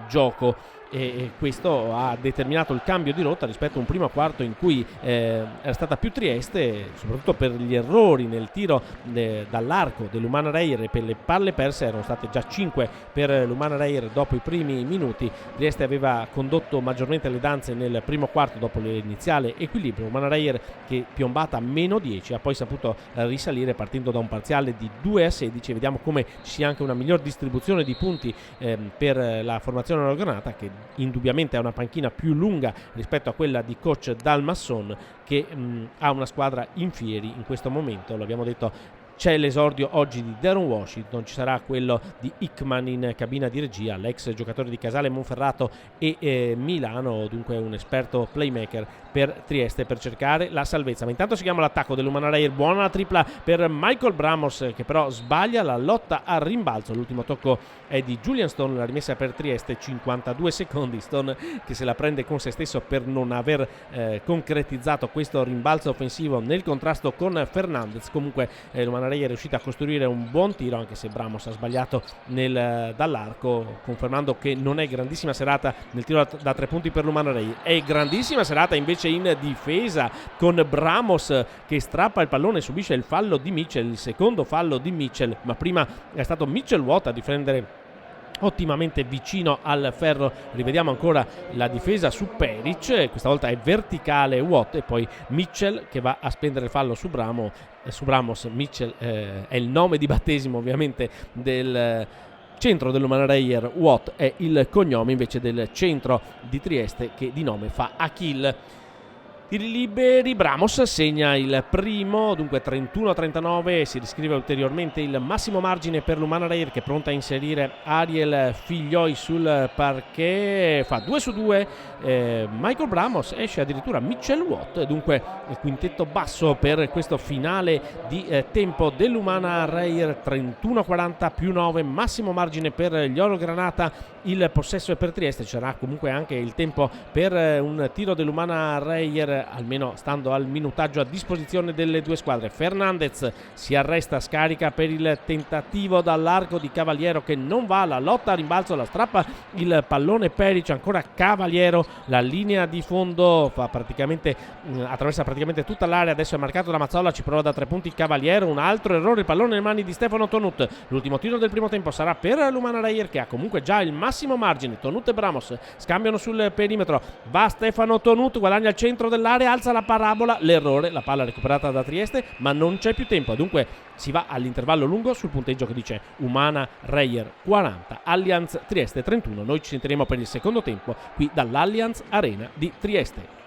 gioco. E questo ha determinato il cambio di rotta rispetto a un primo quarto in cui era stata più Trieste, soprattutto per gli errori nel tiro dall'arco dell'Umana Reyer, e per le palle perse erano state già 5 per l'Umana Reyer dopo i primi minuti. Trieste aveva condotto maggiormente le danze nel primo quarto dopo l'iniziale equilibrio. Umana Reyer, che piombata a meno 10 ha poi saputo risalire partendo da un parziale di 2-16. Vediamo come ci sia anche una miglior distribuzione di punti per la formazione Orgranata, che indubbiamente ha una panchina più lunga rispetto a quella di coach Dalmasson, che ha una squadra in fieri in questo momento. Lo abbiamo detto, c'è l'esordio oggi di Deron Washington, ci sarà quello di Hickman in cabina di regia, l'ex giocatore di Casale Monferrato e Milano, dunque un esperto playmaker per Trieste per cercare la salvezza. Ma intanto seguiamo l'attacco dell'Umana Reyer, buona la tripla per Michael Bramos, che però sbaglia la lotta al rimbalzo. L'ultimo tocco è di Julian Stone, la rimessa per Trieste, 52 secondi. Stone che se la prende con se stesso per non aver concretizzato questo rimbalzo offensivo nel contrasto con Fernandez. Comunque l'Umana Reyer è riuscita a costruire un buon tiro, anche se Bramos ha sbagliato dall'arco, confermando che non è grandissima serata nel tiro da 3 punti per l'Umana Reyer. È grandissima serata invece in difesa, con Bramos che strappa il pallone e subisce il fallo di Mitchell, il secondo fallo di Mitchell, ma prima è stato Mitchell Watt a difendere ottimamente vicino al ferro. Rivediamo ancora la difesa su Peric, questa volta è verticale Watt e poi Mitchell che va a spendere il fallo su Bramos. Mitchell è il nome di battesimo ovviamente del centro dell'Umana Reyer, Watt è il cognome invece del centro di Trieste, che di nome fa Achille. Tiri liberi, Bramos segna il primo, dunque 31-39, si riscrive ulteriormente il massimo margine per l'Umana Reyer, che è pronta a inserire Ariel Figlioi sul parquet, fa 2 su 2, Michael Bramos, esce addirittura Mitchell Watt, dunque il quintetto basso per questo finale di tempo dell'Umana Reyer, 31-40 più 9, massimo margine per gli Oro Granata, il possesso è per Trieste, c'era comunque anche il tempo per un tiro dell'Umana Reyer, almeno stando al minutaggio a disposizione delle due squadre. Fernandez si arresta, scarica per il tentativo dall'arco di Cavaliero, che non va, la lotta a rimbalzo, la strappa il pallone Peric, ancora Cavaliero, la linea di fondo attraversa praticamente tutta l'area, adesso è marcato da Mazzola, ci prova da 3 punti Cavaliero, un altro errore, il pallone nelle mani di Stefano Tonut. L'ultimo tiro del primo tempo sarà per l'Umana Reyer, che ha comunque già il massimo margine. Tonut e Bramos scambiano sul perimetro, va Stefano Tonut, guadagna il centro dell'area, alza la parabola, l'errore, la palla recuperata da Trieste, ma non c'è più tempo, dunque si va all'intervallo lungo sul punteggio che dice Umana Reyer 40, Allianz Trieste 31. Noi ci sentiremo per il secondo tempo qui dall'Allianz Arena di Trieste.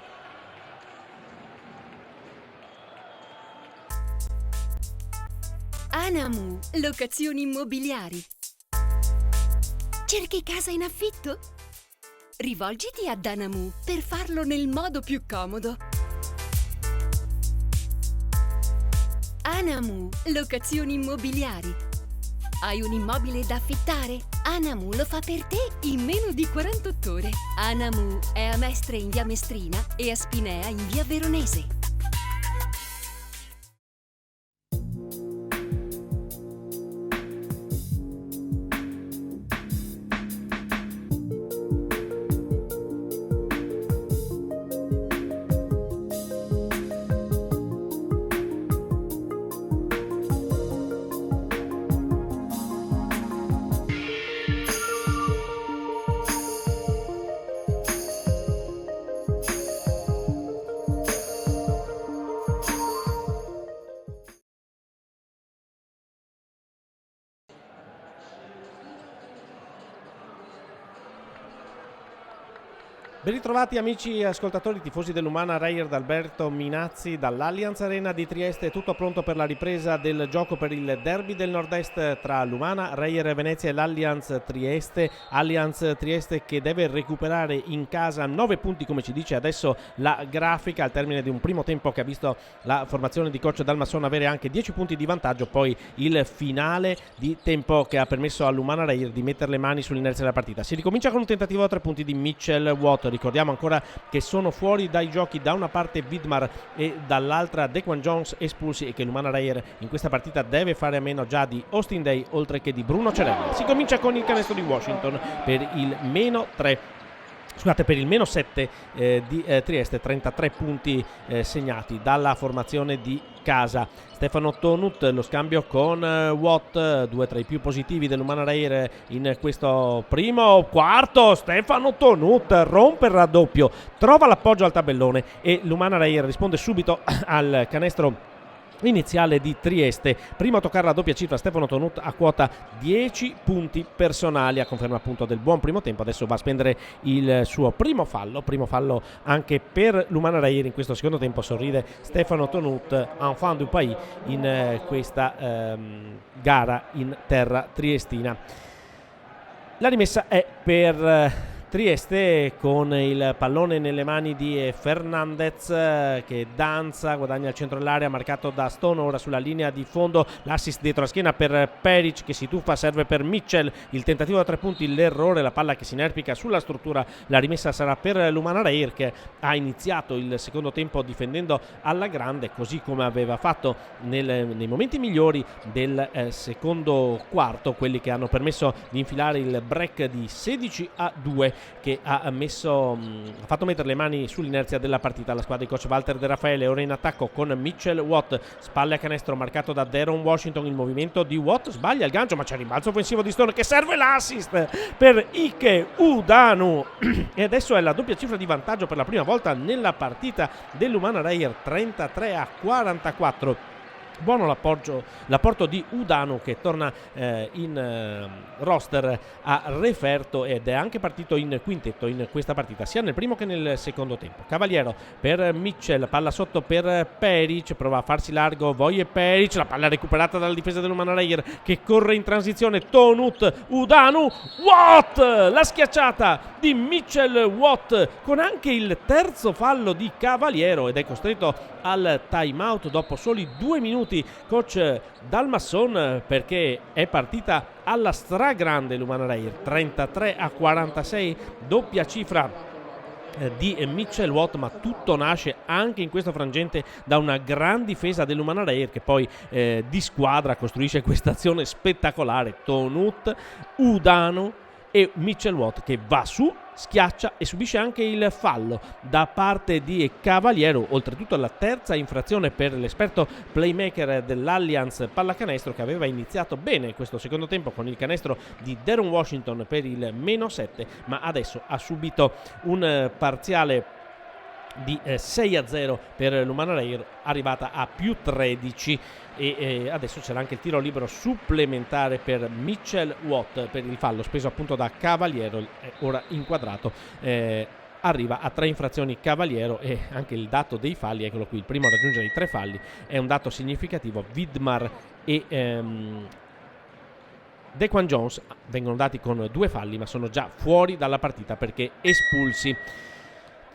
Anamu, locazioni immobiliari. Cerchi casa in affitto? Rivolgiti ad Anamu per farlo nel modo più comodo. Anamu, locazioni immobiliari. Hai un immobile da affittare? Anamu lo fa per te in meno di 48 ore. Anamu è a Mestre in via Mestrina e a Spinea in via Veronese. Ben ritrovati amici ascoltatori tifosi dell'Umana Reyer da Alberto Minazzi dall'Allianz Arena di Trieste, tutto pronto per la ripresa del gioco per il derby del nord-est tra l'Umana Reyer Venezia e l'Allianz Trieste. Allianz Trieste che deve recuperare in casa 9 punti, come ci dice adesso la grafica, al termine di un primo tempo che ha visto la formazione di coach Dalmasson avere anche 10 punti di vantaggio, poi il finale di tempo che ha permesso all'Umana Reyer di mettere le mani sull'inerzia della partita. Si ricomincia con un tentativo a 3 punti di Mitchell Watt. Ricordiamo ancora che sono fuori dai giochi da una parte Vidmar e dall'altra Dequan Jones espulsi, e che l'Umana Reyer in questa partita deve fare a meno già di Austin Day oltre che di Bruno Cerelli. Si comincia con il canestro di Washington per il meno 7 di Trieste, 33 punti segnati dalla formazione di casa. Stefano Tonut, lo scambio con Watt, due tra i più positivi dell'Umana Reyer in questo primo quarto. Stefano Tonut rompe il raddoppio, trova l'appoggio al tabellone e l'Umana Reyer risponde subito al canestro iniziale di Trieste. Primo a toccare la doppia cifra Stefano Tonut a quota 10 punti personali, a conferma appunto del buon primo tempo. Adesso va a spendere il suo primo fallo anche per l'Umana Reyer in questo secondo tempo. Sorride Stefano Tonut, enfant du pays in questa gara in terra triestina. La rimessa è per Trieste con il pallone nelle mani di Fernandez che danza, guadagna il centro dell'area marcato da Stone. Ora sulla linea di fondo l'assist dietro la schiena per Peric che si tuffa, serve per Mitchell, il tentativo da 3 punti, l'errore, la palla che si inerpica sulla struttura. La rimessa sarà per l'Umana Reyer che ha iniziato il secondo tempo difendendo alla grande, così come aveva fatto nei momenti migliori del secondo quarto, quelli che hanno permesso di infilare il break di 16-2 che ha fatto mettere le mani sull'inerzia della partita la squadra di coach Walter De Raffaele. Ora in attacco con Mitchell Watt, spalle a canestro marcato da Deron Washington. Il movimento di Watt, sbaglia il gancio ma c'è il rimbalzo offensivo di Stone che serve l'assist per Ike Udanu e adesso è la doppia cifra di vantaggio per la prima volta nella partita dell'Umana Reyer, 33-44. Buono l'apporto di Udanu che torna in roster a referto ed è anche partito in quintetto in questa partita sia nel primo che nel secondo tempo. Cavaliero per Mitchell, palla sotto per Peric, prova a farsi largo Voje Peric, la palla recuperata dalla difesa dell'Umana Reyer che corre in transizione. Tonut, Udanu, Watt, la schiacciata di Mitchell Watt con anche il terzo fallo di Cavaliero ed è costretto al time out dopo soli 2 minuti coach Dalmasson, perché è partita alla stragrande l'Umana Reyer, 33-46, doppia cifra di Mitchell Watt, ma tutto nasce anche in questo frangente da una gran difesa dell'Umana Reyer che poi di squadra costruisce questa azione spettacolare. Tonut, Udanu e Mitchell Watt che va su, schiaccia e subisce anche il fallo da parte di Cavaliero, oltretutto la terza infrazione per l'esperto playmaker dell'Allianz pallacanestro che aveva iniziato bene questo secondo tempo con il canestro di Deron Washington per il meno 7, ma adesso ha subito un parziale di 6-0 per l'Umana Reyer, arrivata a più 13 e adesso c'era anche il tiro libero supplementare per Mitchell Watt per il fallo speso appunto da Cavaliero, ora inquadrato. Arriva a 3 infrazioni Cavaliero e anche il dato dei falli, eccolo qui, il primo a raggiungere i 3 falli, è un dato significativo. Vidmar e Dequan Jones vengono dati con 2 falli ma sono già fuori dalla partita perché espulsi.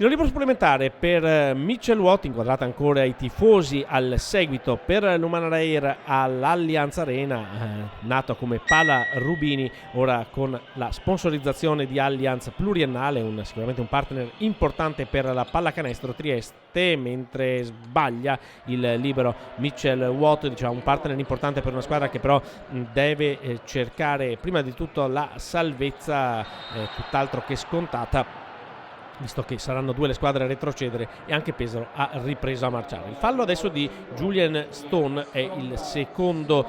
Tiro libero supplementare per Mitchell Watt, inquadrata ancora ai tifosi al seguito per l'Umana Reyer all'Allianz Arena, nato come Pala Rubini, ora con la sponsorizzazione di Allianz pluriennale, sicuramente un partner importante per la pallacanestro Trieste, mentre sbaglia il libero Mitchell Watt, diciamo un partner importante per una squadra che però deve cercare prima di tutto la salvezza, tutt'altro che scontata, visto che saranno 2 le squadre a retrocedere e anche Pesaro ha ripreso a marciare. Il fallo adesso di Julian Stone è il secondo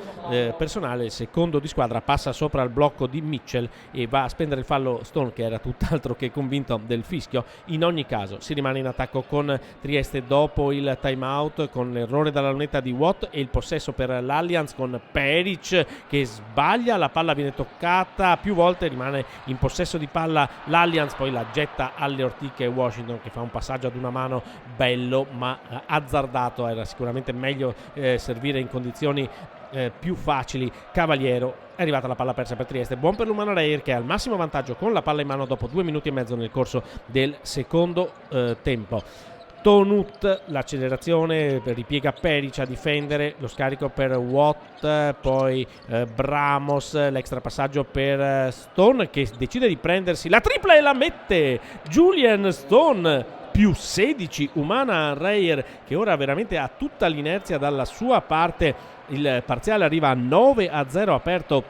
personale, il secondo di squadra, passa sopra il blocco di Mitchell e va a spendere il fallo Stone, che era tutt'altro che convinto del fischio. In ogni caso si rimane in attacco con Trieste dopo il time out, con l'errore dalla lunetta di Watt e il possesso per l'Allianz con Peric che sbaglia, la palla viene toccata più volte, rimane in possesso di palla l'Allianz, poi la getta alle ortiche stick e Washington che fa un passaggio ad una mano bello ma azzardato. Era sicuramente meglio servire in condizioni più facili. Cavaliero, è arrivata la palla persa per Trieste, buon per Lumana Reyer che ha il massimo vantaggio con la palla in mano dopo 2 minuti e mezzo nel corso del secondo tempo. Tonut, l'accelerazione, ripiega Peric a difendere, lo scarico per Watt, poi Bramos, l'extra passaggio per Stone che decide di prendersi la tripla e la mette. Julian Stone, più 16, Umana Reyer che ora veramente ha tutta l'inerzia dalla sua parte. Il parziale arriva a 9-0 aperto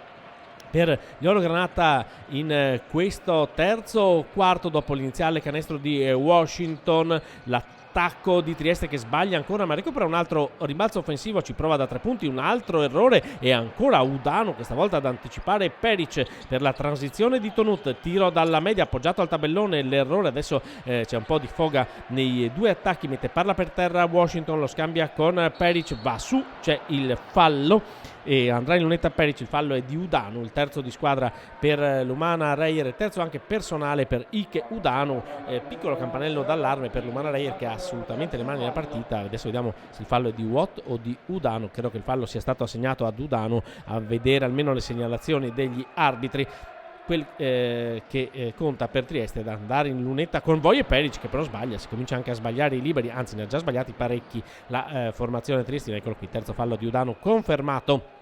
per gli Orogranata in questo terzo quarto dopo l'iniziale canestro di Washington. L'attacco di Trieste che sbaglia ancora ma recupera un altro rimbalzo offensivo, ci prova da 3 punti, un altro errore e ancora Udano questa volta ad anticipare Peric per la transizione di Tonut, tiro dalla media appoggiato al tabellone, l'errore, adesso c'è un po' di foga nei due attacchi, mette palla per terra Washington, lo scambia con Peric, va su, c'è il fallo e andrà in lunetta Peric, il fallo è di Udano, il terzo di squadra per l'Umana Reyer, il terzo anche personale per Ike Udano, piccolo campanello d'allarme per l'Umana Reyer che ha assolutamente le mani nella partita. Adesso vediamo se il fallo è di Watt o di Udano, credo che il fallo sia stato assegnato ad Udano a vedere almeno le segnalazioni degli arbitri. Quel che conta per Trieste da andare in lunetta con Voie Peric che però sbaglia, si comincia anche a sbagliare i liberi, anzi ne ha già sbagliati parecchi la formazione triestina. Eccolo qui, terzo fallo di Udano confermato.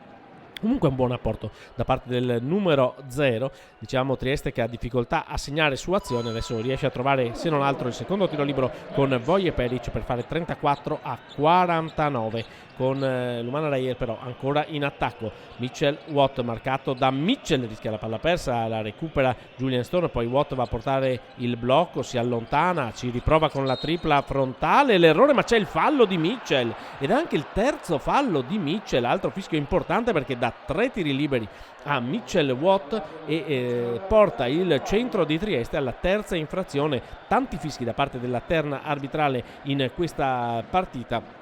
Comunque un buon apporto da parte del numero 0, diciamo Trieste che ha difficoltà a segnare su azione, adesso riesce a trovare se non altro il secondo tiro libero con Voie Peric per fare 34-49 con l'Umana Reyer però ancora in attacco. Mitchell Watt marcato da Mitchell, rischia la palla persa, la recupera Julian Stone, poi Watt va a portare il blocco, si allontana, ci riprova con la tripla frontale, l'errore ma c'è il fallo di Mitchell ed è anche il terzo fallo di Mitchell, altro fischio importante perché dà 3 tiri liberi a Mitchell Watt e porta il centro di Trieste alla terza infrazione. Tanti fischi da parte della terna arbitrale in questa partita.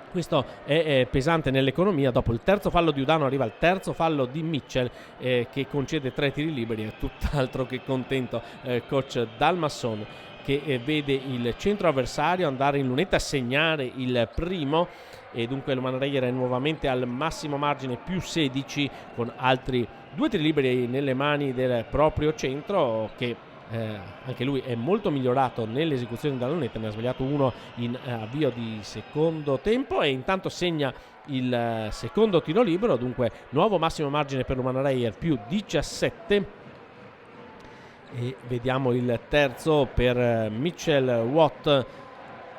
Questo è pesante nell'economia. Dopo il terzo fallo di Udano arriva il terzo fallo di Mitchell che concede 3 tiri liberi. È tutt'altro che contento coach Dalmasson che vede il centro avversario andare in lunetta, segnare il primo e dunque l'Umana Reyer è nuovamente al massimo margine, più 16 con altri 2 tiri liberi nelle mani del proprio centro che anche lui è molto migliorato nell'esecuzione della lunetta, ne ha sbagliato uno in avvio di secondo tempo e intanto segna il secondo tiro libero, dunque nuovo massimo margine per l'Umana Reyer, più 17 e vediamo il terzo per Mitchell Watt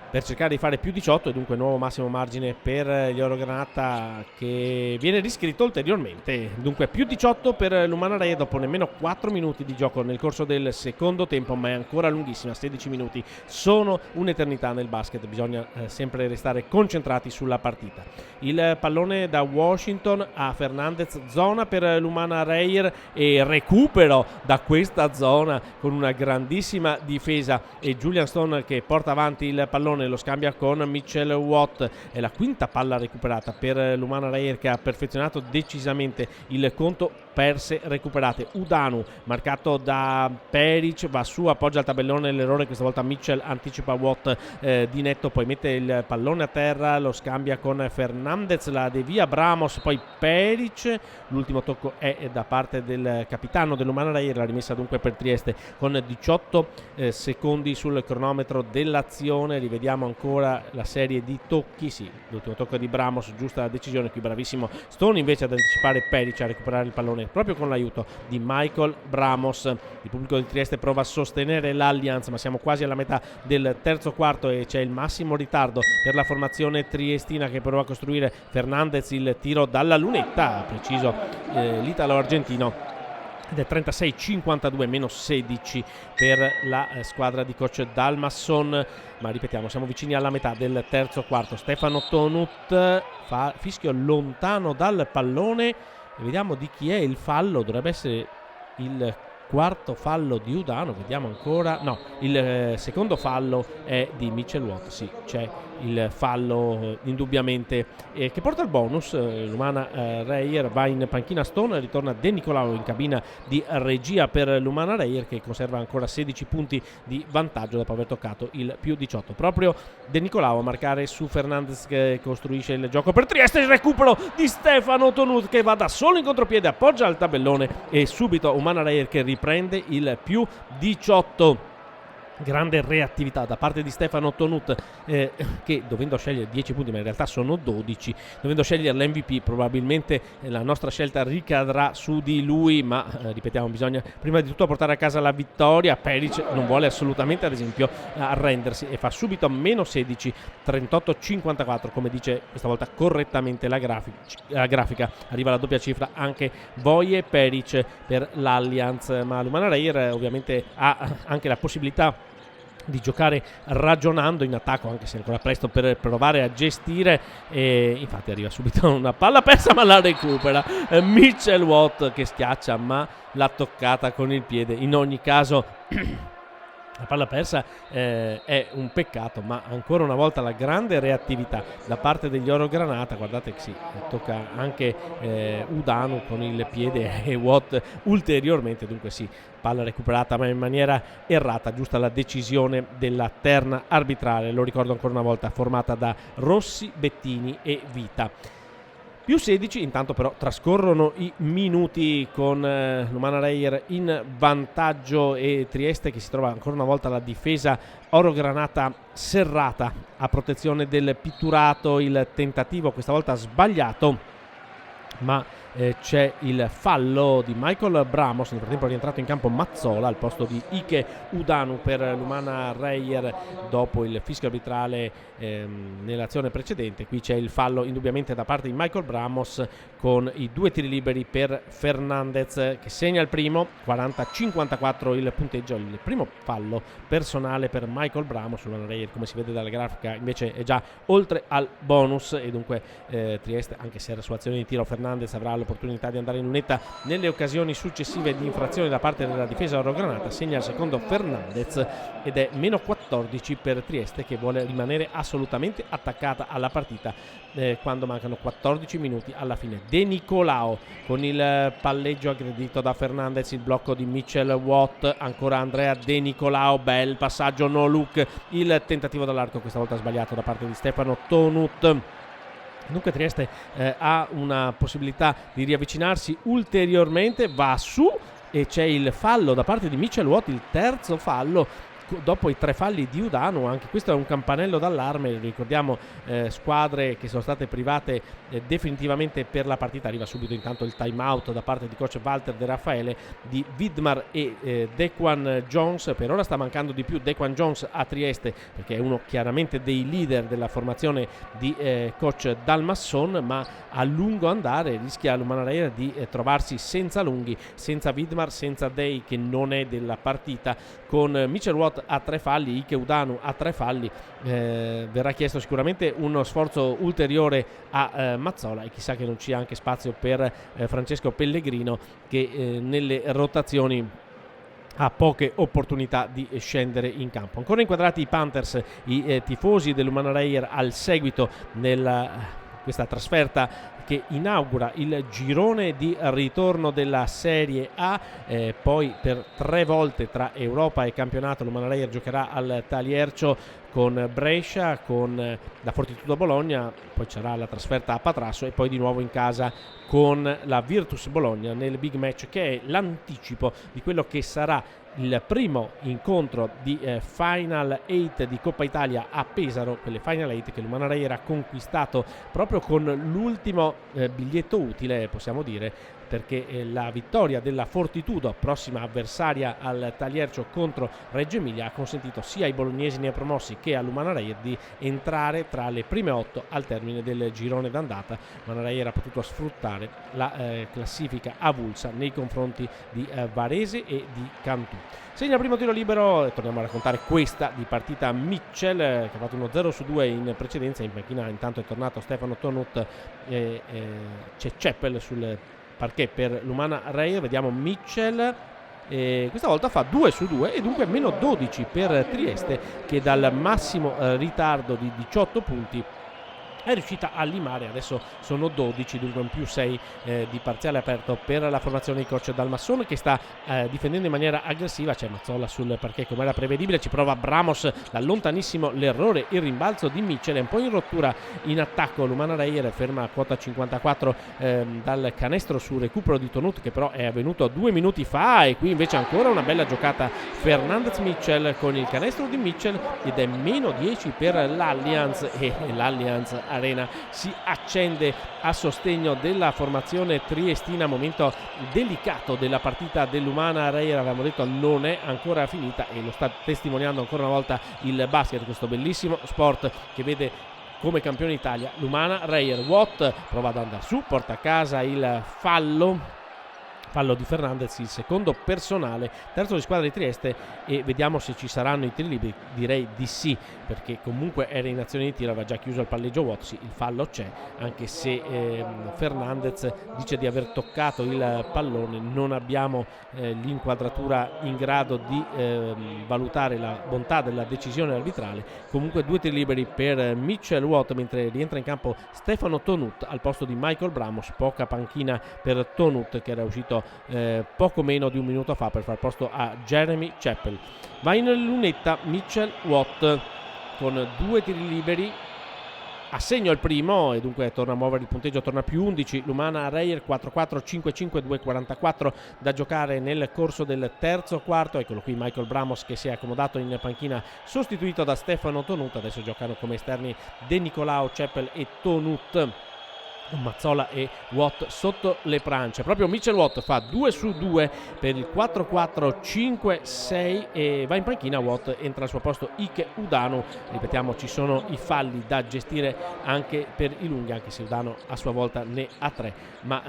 per cercare di fare più 18 e dunque nuovo massimo margine per gli Orogranata che viene riscritto ulteriormente, dunque più 18 per l'Umana Reyer dopo nemmeno 4 minuti di gioco nel corso del secondo tempo, ma è ancora lunghissima, 16 minuti sono un'eternità nel basket, bisogna sempre restare concentrati sulla partita. Il pallone da Washington a Fernandez, zona per l'Umana Reyer e recupero da questa zona con una grandissima difesa e Julian Stone che porta avanti il pallone, lo scambia con Mitchell Watt, è la quinta palla recuperata per l'Umana Reyer che ha perfezionato decisamente il conto perse recuperate. Udano marcato da Peric, va su, appoggia il tabellone, l'errore questa volta Mitchell anticipa Watt di netto, poi mette il pallone a terra, lo scambia con Fernandez, la devia Bramos, poi Peric, l'ultimo tocco è da parte del capitano dell'Umana Reyer, la rimessa dunque per Trieste con 18 secondi sul cronometro dell'azione. Rivediamo ancora la serie di tocchi, sì, l'ultimo tocco di Bramos, giusta decisione qui, bravissimo Stone invece ad anticipare Peric a recuperare il pallone proprio con l'aiuto di Michael Bramos. Il pubblico di Trieste prova a sostenere l'Allianz, ma siamo quasi alla metà del terzo quarto e c'è il massimo ritardo per la formazione triestina che prova a costruire Fernandez, il tiro dalla lunetta, preciso l'italo-argentino ed è 36-52 meno 16 per la squadra di coach Dalmasson, ma ripetiamo siamo vicini alla metà del terzo quarto. Stefano Tonut fa fischio lontano dal pallone e vediamo di chi è il fallo, dovrebbe essere il quarto fallo di Udano, vediamo ancora, no, il secondo fallo è di Mitchell Watt, sì, c'è il fallo indubbiamente che porta il bonus. L'Umana Reyer va in panchina Stone, ritorna De Nicolao in cabina di regia per l'Umana Reyer, che conserva ancora 16 punti di vantaggio dopo aver toccato il più 18. Proprio De Nicolao a marcare su Fernandez, che costruisce il gioco per Trieste. Il recupero di Stefano Tonut, che va da solo in contropiede, appoggia al tabellone e subito Umana Reyer che riprende il più 18. Grande reattività da parte di Stefano Tonut, che dovendo scegliere 10 punti, ma in realtà sono 12, dovendo scegliere l'MVP probabilmente la nostra scelta ricadrà su di lui, ma ripetiamo, bisogna prima di tutto portare a casa la vittoria. Peric non vuole assolutamente, ad esempio, arrendersi e fa subito meno 16, 38-54, come dice questa volta correttamente la grafica. Arriva la doppia cifra anche Voie Peric per l'Allianz, ma l'Umana Reyer ovviamente ha anche la possibilità di giocare ragionando in attacco, anche se è ancora presto per provare a gestire, e infatti arriva subito una palla persa, ma la recupera Mitchell Watt, che schiaccia ma l'ha toccata con il piede. In ogni caso la palla persa è un peccato, ma ancora una volta la grande reattività da parte degli Orogranata. Guardate che tocca anche Udanu con il piede e Watt ulteriormente, dunque palla recuperata ma in maniera errata, giusta la decisione della terna arbitrale, lo ricordo ancora una volta, formata da Rossi, Bettini e Vita. Più 16, intanto però trascorrono i minuti con l'Umana Reyer in vantaggio e Trieste che si trova ancora una volta alla difesa orogranata serrata a protezione del pitturato. Il tentativo questa volta sbagliato, ma c'è il fallo di Michael Bramos. Nel frattempo è rientrato in campo Mazzola al posto di Ike Udanu per l'Umana Reyer dopo il fischio arbitrale nell'azione precedente. Qui c'è il fallo indubbiamente da parte di Michael Bramos, con i 2 tiri liberi per Fernandez, che segna il primo. 40-54 il punteggio, il primo fallo personale per Michael Bramos. L'Umana Reyer, come si vede dalla grafica, invece è già oltre al bonus, e dunque Trieste, anche se era su azione di tiro, Fernandez avrà l'opportunità di andare in lunetta nelle occasioni successive di infrazione da parte della difesa orogranata. Segna il secondo Fernandez ed è meno 14 per Trieste, che vuole rimanere assolutamente attaccata alla partita quando mancano 14 minuti alla fine. De Nicolao con il palleggio aggredito da Fernandez, il blocco di Mitchell Watt, ancora Andrea De Nicolao, bel passaggio no look, il tentativo dall'arco questa volta sbagliato da parte di Stefano Tonut. Dunque Trieste ha una possibilità di riavvicinarsi ulteriormente, va su e c'è il fallo da parte di Mitchell Watt, il terzo fallo dopo i 3 falli di Udanu. Anche questo è un campanello d'allarme, ricordiamo squadre che sono state private definitivamente per la partita. Arriva subito intanto il time out da parte di coach Walter De Raffaele di Widmar e Dequan Jones. Per ora sta mancando di più Dequan Jones a Trieste, perché è uno chiaramente dei leader della formazione di coach Dalmasson, ma a lungo andare rischia l'Umana Reyer di trovarsi senza lunghi, senza Widmar, senza Dei, che non è della partita, con Mitchell Watt a 3 falli, Ike Udanu a 3 falli. Verrà chiesto sicuramente uno sforzo ulteriore a Mazzola, e chissà che non ci sia anche spazio per Francesco Pellegrino, che nelle rotazioni ha poche opportunità di scendere in campo. Ancora inquadrati i Panthers, i tifosi dell'Umana Reyer al seguito questa trasferta che inaugura il girone di ritorno della Serie A. Poi per 3 volte tra Europa e campionato l'Umana Reyer giocherà al Taliercio con Brescia, con la Fortitudo Bologna, poi c'era la trasferta a Patrasso e poi di nuovo in casa con la Virtus Bologna nel big match, che è l'anticipo di quello che sarà il primo incontro di Final 8 di Coppa Italia a Pesaro, quelle Final 8 che l'Umana Reyer ha conquistato proprio con l'ultimo biglietto utile, possiamo dire, perché la vittoria della Fortitudo, prossima avversaria al Taliercio contro Reggio Emilia, ha consentito sia ai bolognesi neopromossi che all'Umana Reyer di entrare tra le prime 8 al termine del girone d'andata. l'Umana Reyer ha potuto sfruttare la classifica avulsa nei confronti di Varese e di Cantù. Segna il primo tiro libero, e torniamo a raccontare questa di partita Mitchell, che ha fatto uno 0-2 in precedenza. In panchina intanto è tornato Stefano Tonut, c'è Ceppel sul parquet per l'Umana Reyer. Vediamo Mitchell questa volta fa 2 su 2 e dunque meno 12 per Trieste, che dal massimo ritardo di 18 punti è riuscita a limare. Adesso sono 12, dunque un più 6 di parziale aperto per la formazione di coach Dalmassone, che sta difendendo in maniera aggressiva. C'è Mazzola sul parquet come era prevedibile, ci prova Bramos da lontanissimo, l'errore, il rimbalzo di Mitchell, è un po' in rottura in attacco l'Umana Reyer, ferma a quota 54 dal canestro su recupero di Tonut, che però è avvenuto 2 minuti fa, e qui invece ancora una bella giocata Fernandez-Mitchell con il canestro di Mitchell, ed è meno 10 per l'Allianz, e l'Allianz Arena si accende a sostegno della formazione triestina. Momento delicato della partita dell'Umana Reyer, avevamo detto non è ancora finita, e lo sta testimoniando ancora una volta il basket, questo bellissimo sport che vede come campione Italia l'Umana Reyer. Watt prova ad andare su, porta a casa il fallo di Fernandez, il secondo personale, terzo di squadra di Trieste, e vediamo se ci saranno i tiri liberi. Direi di sì, perché comunque era in azione di tiro, aveva già chiuso il palleggio Watt. Sì, il fallo c'è, anche se Fernandez dice di aver toccato il pallone. Non abbiamo l'inquadratura in grado di valutare la bontà della decisione arbitrale. Comunque 2 tiri liberi per Mitchell Watt, mentre rientra in campo Stefano Tonut al posto di Michael Bramos. Poca panchina per Tonut, che era uscito poco meno di un minuto fa per far posto a Jeremy Chappell. Va in lunetta Mitchell Watt con 2 tiri liberi, a segno il primo, e dunque torna a muovere il punteggio, torna più 11 l'Umana Reyer, 4-4, 5-5, 2-44 da giocare nel corso del terzo quarto. Eccolo qui Michael Bramos, che si è accomodato in panchina, sostituito da Stefano Tonut. Adesso giocano come esterni De Nicolao, Chappell e Tonut, Mazzola e Watt sotto le pranche. Proprio Mitchell Watt fa 2 su 2 per il 4-4, 5-6, e va in panchina Watt. Entra al suo posto Ike Udanu. Ripetiamo, ci sono i falli da gestire anche per i lunghi, anche se Udanu a sua volta ne ha 3, ma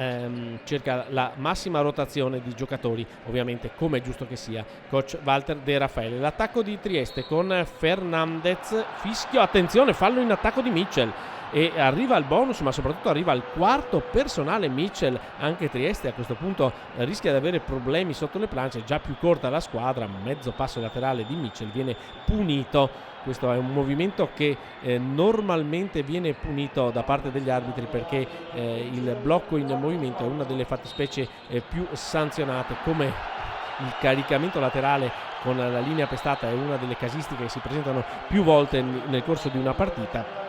cerca la massima rotazione di giocatori, ovviamente, come è giusto che sia coach Walter De Raffaele. L'attacco di Trieste con Fernandez, fischio, attenzione, fallo in attacco di Mitchell, e arriva il bonus, ma soprattutto arriva il quarto personale Mitchell. Anche Trieste a questo punto rischia di avere problemi sotto le planche, già più corta la squadra. Mezzo passo laterale di Mitchell viene punito. Questo è un movimento che normalmente viene punito da parte degli arbitri, perché il blocco in movimento è una delle fattispecie più sanzionate, come il caricamento laterale con la linea pestata è una delle casistiche che si presentano più volte nel corso di una partita.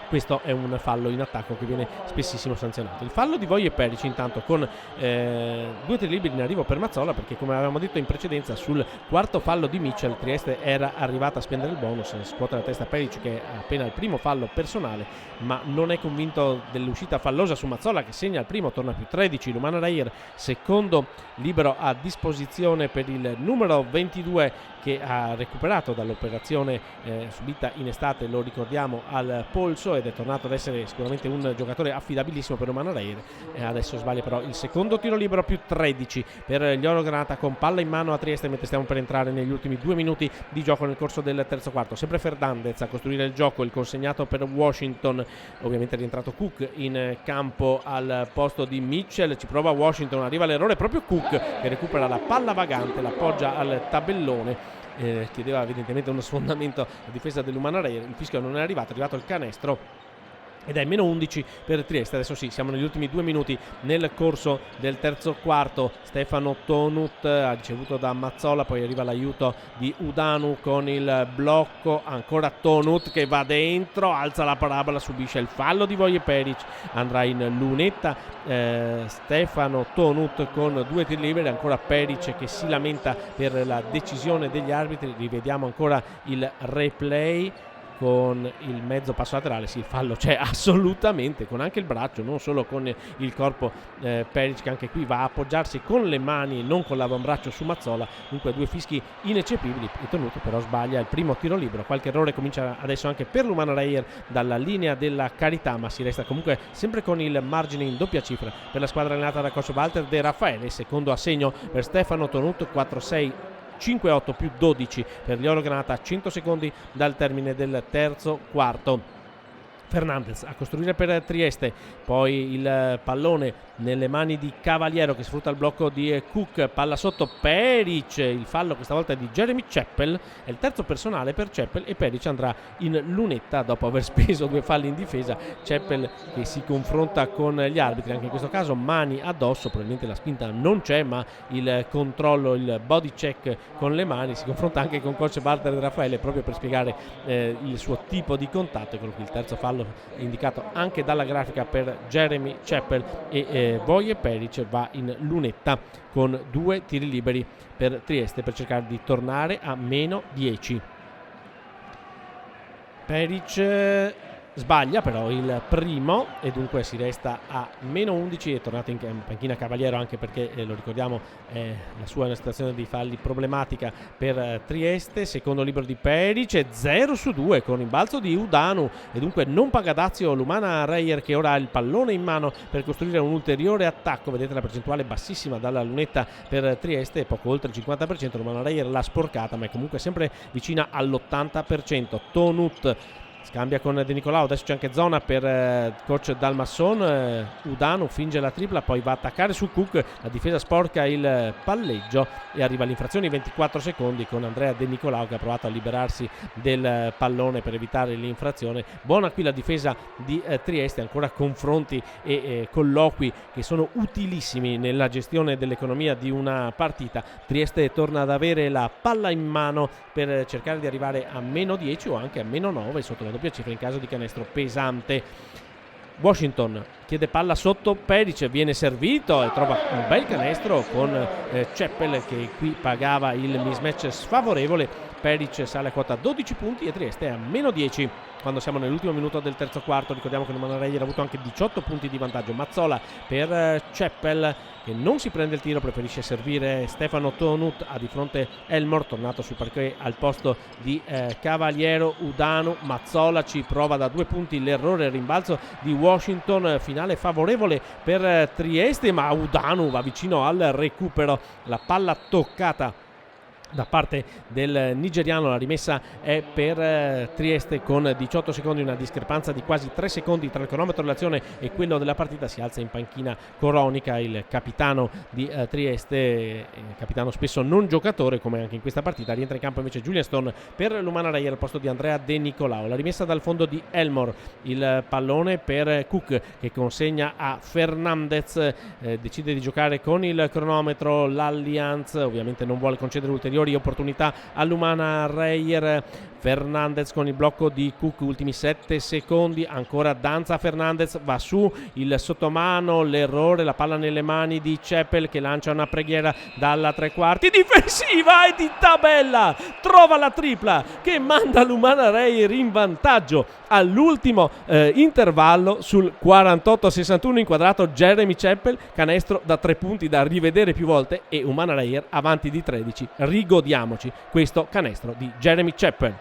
Questo è un fallo in attacco che viene spessissimo sanzionato. Il fallo di Voje Peric intanto con 2 tiri liberi in arrivo per Mazzola, perché come avevamo detto in precedenza, sul quarto fallo di Mitchell Trieste era arrivata a spendere il bonus. Scuote la testa Peric, che è appena il primo fallo personale, ma non è convinto dell'uscita fallosa su Mazzola, che segna il primo. Torna più 13 l'Umana Reyer, secondo libero a disposizione per il numero 22, che ha recuperato dall'operazione subita in estate, lo ricordiamo, al polso, ed è tornato ad essere sicuramente un giocatore affidabilissimo per Umana Reyer. Adesso sbaglia però il secondo tiro libero, più 13 per gli Orogranata, con palla in mano a Trieste, mentre stiamo per entrare negli ultimi 2 minuti di gioco nel corso del terzo quarto. Sempre Fernandez a costruire il gioco, il consegnato per Washington. Ovviamente è rientrato Cook in campo al posto di Mitchell, ci prova Washington, arriva l'errore, proprio Cook che recupera la palla vagante, l'appoggia al tabellone. Chiedeva evidentemente uno sfondamento a difesa dell'Umana Reyer. Il fischio non è arrivato il canestro, ed è meno 11 per Trieste. Adesso sì, siamo negli ultimi 2 minuti nel corso del terzo quarto. Stefano Tonut ha ricevuto da Mazzola, poi arriva l'aiuto di Udanu con il blocco, ancora Tonut che va dentro, alza la parabola, subisce il fallo di Voje Peric, andrà in lunetta Stefano Tonut con 2 tiri liberi. Ancora Peric che si lamenta per la decisione degli arbitri. Rivediamo ancora il replay con il mezzo passo laterale. Sì, il fallo c'è assolutamente, con anche il braccio, non solo con il corpo. Peric, che anche qui va a appoggiarsi con le mani e non con l'avambraccio su Mazzola. Dunque 2 fischi ineccepibili. Il Tenuto però sbaglia il primo tiro libero. Qualche errore comincia adesso anche per l'Umana Reyer dalla linea della Carità, ma si resta comunque sempre con il margine in doppia cifra per la squadra allenata da coach Walter De Raffaele. Secondo assegno per Stefano Tonut, 4-6, 5-8 più 12 per gli Orogranata, 100 secondi dal termine del terzo quarto. Fernandez a costruire per Trieste, poi il pallone nelle mani di Cavaliero che sfrutta il blocco di Cook, palla sotto Peric, il fallo questa volta è di Jeremy Chappell, è il terzo personale per Chappell e Peric andrà in lunetta dopo aver speso 2 falli in difesa. Chappell che si confronta con gli arbitri, anche in questo caso mani addosso, probabilmente la spinta non c'è ma il controllo, il body check con le mani, si confronta anche con coach Walter De Raffaele proprio per spiegare il suo tipo di contatto, quello qui il terzo fallo indicato anche dalla grafica per Jeremy Chappell e Voje Peric va in lunetta con 2 tiri liberi per Trieste per cercare di tornare a meno 10. Peric sbaglia però il primo e dunque si resta a meno 11. È tornato in panchina Cavaliero anche perché lo ricordiamo la sua è una situazione di falli problematica per Trieste. Secondo libero di Peric, 0-2 con rimbalzo di Udanu e dunque non paga dazio Lumana Reyer che ora ha il pallone in mano per costruire un ulteriore attacco. Vedete la percentuale bassissima dalla lunetta per Trieste, poco oltre il 50%. Lumana Reyer l'ha sporcata ma è comunque sempre vicina all'80%. Tonut scambia con De Nicolao, adesso c'è anche zona per coach Dalmasson. Udanu finge la tripla, poi va a attaccare su Cook, la difesa sporca il palleggio e arriva all'infrazione in 24 secondi con Andrea De Nicolao che ha provato a liberarsi del pallone per evitare l'infrazione. Buona qui la difesa di Trieste, ancora confronti e colloqui che sono utilissimi nella gestione dell'economia di una partita. Trieste torna ad avere la palla in mano per cercare di arrivare a meno 10 o anche a meno 9 sotto la doppia cifra in caso di canestro pesante. Washington chiede palla sotto Peric, viene servito e trova un bel canestro con Chappell che qui pagava il mismatch sfavorevole. Peric sale a quota 12 punti e Trieste è a meno 10 quando siamo nell'ultimo minuto del terzo quarto. Ricordiamo che Lumana Reyer ha avuto anche 18 punti di vantaggio. Mazzola per Chappell che non si prende il tiro, preferisce servire Stefano Tonut, ha di fronte Elmore tornato sul parquet al posto di Cavaliero. Udanu, Mazzola ci prova da 2 punti, l'errore, il rimbalzo di Washington, finale favorevole per Trieste ma Udanu va vicino al recupero, la palla toccata da parte del nigeriano, la rimessa è per Trieste con 18 secondi, una discrepanza di quasi 3 secondi tra il cronometro dell'azione e quello della partita. Si alza in panchina Coronica, il capitano di Trieste, capitano spesso non giocatore come anche in questa partita. Rientra in campo invece Julian Stone per Lumana Reyer al posto di Andrea De Nicolao. La rimessa dal fondo di Elmore, il pallone per Cook che consegna a Fernandez, decide di giocare con il cronometro l'Allianz, ovviamente non vuole concedere ulteriori opportunità all'Umana Reyer. Fernandez con il blocco di Cook, ultimi 7 secondi, ancora danza Fernandez, va su il sottomano, l'errore, la palla nelle mani di Chappell che lancia una preghiera dalla tre quarti difensiva e di tabella trova la tripla che manda l'Umana Reyer in vantaggio all'ultimo intervallo sul 48-61 inquadrato Jeremy Chappell, canestro da 3 punti da rivedere più volte e Umana Reyer avanti di 13. Rigodiamoci questo canestro di Jeremy Chappell.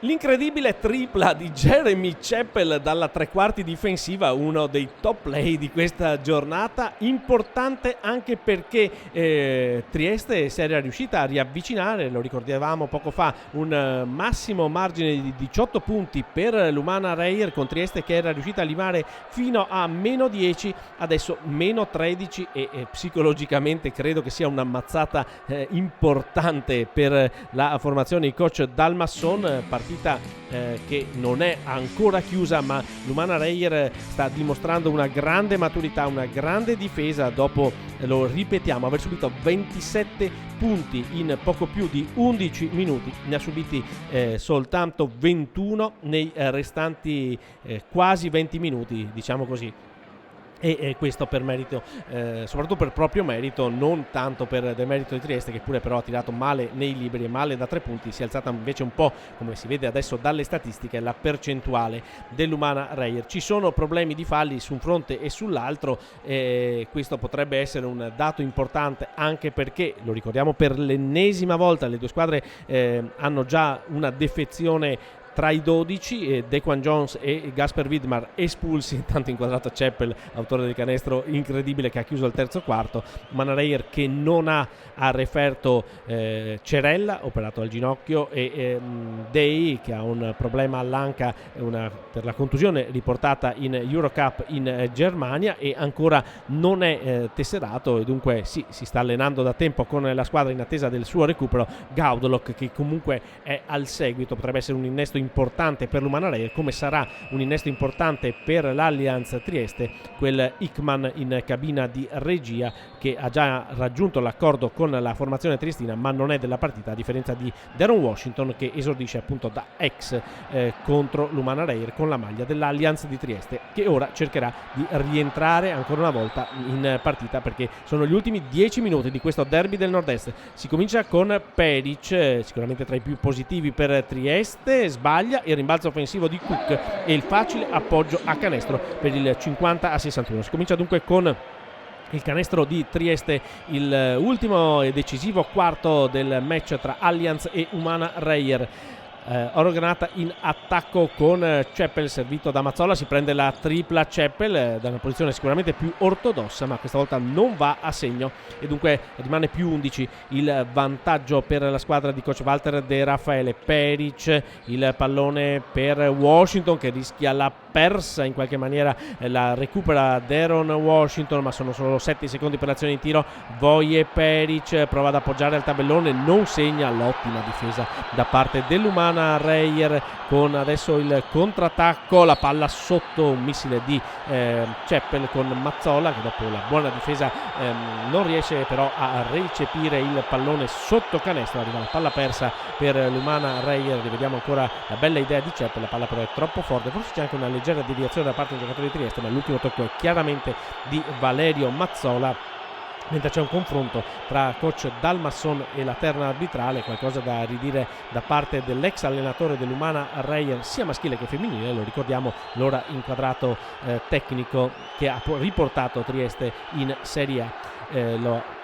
L'incredibile tripla di Jeremy Chappell dalla tre quarti difensiva, uno dei top play di questa giornata, importante anche perché Trieste si era riuscita a riavvicinare, lo ricordavamo poco fa, un massimo margine di 18 punti per l'Umana Reyer, con Trieste che era riuscita a limare fino a meno 10, adesso meno 13 e psicologicamente credo che sia un'ammazzata importante per la formazione di coach Dalmasson. Partita che non è ancora chiusa, ma l'Umana Reyer sta dimostrando una grande maturità, una grande difesa dopo, lo ripetiamo, aver subito 27 punti in poco più di 11 minuti. Ne ha subiti soltanto 21 nei restanti quasi 20 minuti, diciamo così. E questo per merito, soprattutto per proprio merito, non tanto per demerito di Trieste, che pure però ha tirato male nei liberi e male da 3 punti. Si è alzata invece un po', come si vede adesso dalle statistiche, la percentuale dell'Umana Reyer. Ci sono problemi di falli su un fronte e sull'altro, questo potrebbe essere un dato importante, anche perché, lo ricordiamo per l'ennesima volta, le due squadre hanno già una defezione tra i 12, Dequan Jones e Gasper Widmar espulsi, intanto inquadrato Chappell, autore del canestro incredibile che ha chiuso il terzo quarto. Umana Reyer che non ha a referto Cerella, operato al ginocchio, e Day che ha un problema all'anca per la contusione riportata in Eurocup in Germania, e ancora non è tesserato, e dunque sì, si sta allenando da tempo con la squadra in attesa del suo recupero. Gaudolok che comunque è al seguito, potrebbe essere un innesto importante per l'Umana Reyer, come sarà un innesto importante per l'Allianz Trieste quel Hickman in cabina di regia, che ha già raggiunto l'accordo con la formazione triestina ma non è della partita, a differenza di Deron Washington che esordisce appunto da ex contro l'Umana Reyer con la maglia dell'Allianz di Trieste, che ora cercherà di rientrare ancora una volta in partita, perché sono gli ultimi 10 minuti di questo derby del nord-est. Si comincia con Peric, sicuramente tra i più positivi per Trieste, sbaglia il rimbalzo offensivo di Cook e il facile appoggio a canestro per il 50-61. Si comincia dunque con il canestro di Trieste, il ultimo e decisivo quarto del match tra Allianz e Umana Reyer. Oro Granata in attacco con Chappell servito da Mazzola, si prende la tripla Chappell da una posizione sicuramente più ortodossa, ma questa volta non va a segno e dunque rimane più 11 il vantaggio per la squadra di coach Walter De Raffaele. Peric, il pallone per Washington che rischia la persa, in qualche maniera la recupera Deron Washington, ma sono solo 7 secondi per l'azione di tiro. Voie Peric prova ad appoggiare al tabellone, non segna. L'ottima difesa da parte dell'Umana Reyer con adesso il contrattacco, la palla sotto un missile di Chappell con Mazzola, che dopo la buona difesa non riesce però a recepire il pallone sotto canestro. Arriva la palla persa per l'Umana Reyer. Rivediamo ancora la bella idea di Chappell, la palla però è troppo forte, forse c'è anche una leggera deviazione da parte del giocatore di Trieste, ma l'ultimo tocco è chiaramente di Valerio Mazzola. Mentre c'è un confronto tra coach Dalmasson e la terna arbitrale, qualcosa da ridire da parte dell'ex allenatore dell'Umana Reyer sia maschile che femminile. Lo ricordiamo, l'ora inquadrato tecnico che ha riportato Trieste in Serie A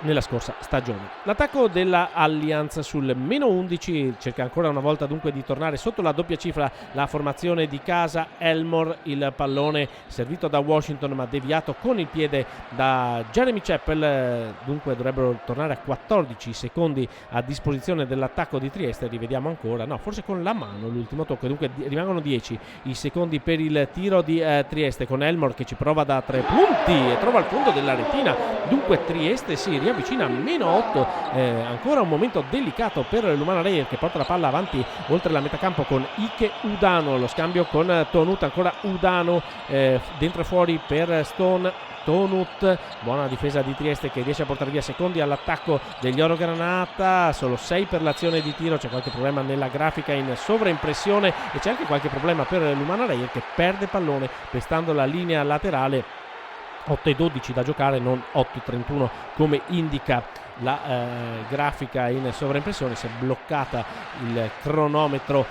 nella scorsa stagione. L'attacco della Allianz sul meno 11 cerca ancora una volta dunque di tornare sotto la doppia cifra la formazione di casa. Elmore, il pallone servito da Washington ma deviato con il piede da Jeremy Chappell, dunque dovrebbero tornare a 14 secondi a disposizione dell'attacco di Trieste. Rivediamo ancora, no, forse con la mano l'ultimo tocco, dunque rimangono 10 i secondi per il tiro di Trieste, con Elmore che ci prova da 3 punti e trova il fondo della retina. Dunque Trieste si riavvicina a meno 8, ancora un momento delicato per l'Umana Reyer che porta la palla avanti oltre la metacampo con Ike Udano, lo scambio con Tonut, ancora Udano dentro e fuori per Stone. Tonut, buona difesa di Trieste che riesce a portare via secondi all'attacco degli Oro Granata, solo 6 per l'azione di tiro. C'è qualche problema nella grafica in sovraimpressione e c'è anche qualche problema per l'Umana Reyer che perde pallone pestando la linea laterale. 8:12 da giocare, non 8:31 come indica la grafica in sovraimpressione, si è bloccata il cronometro,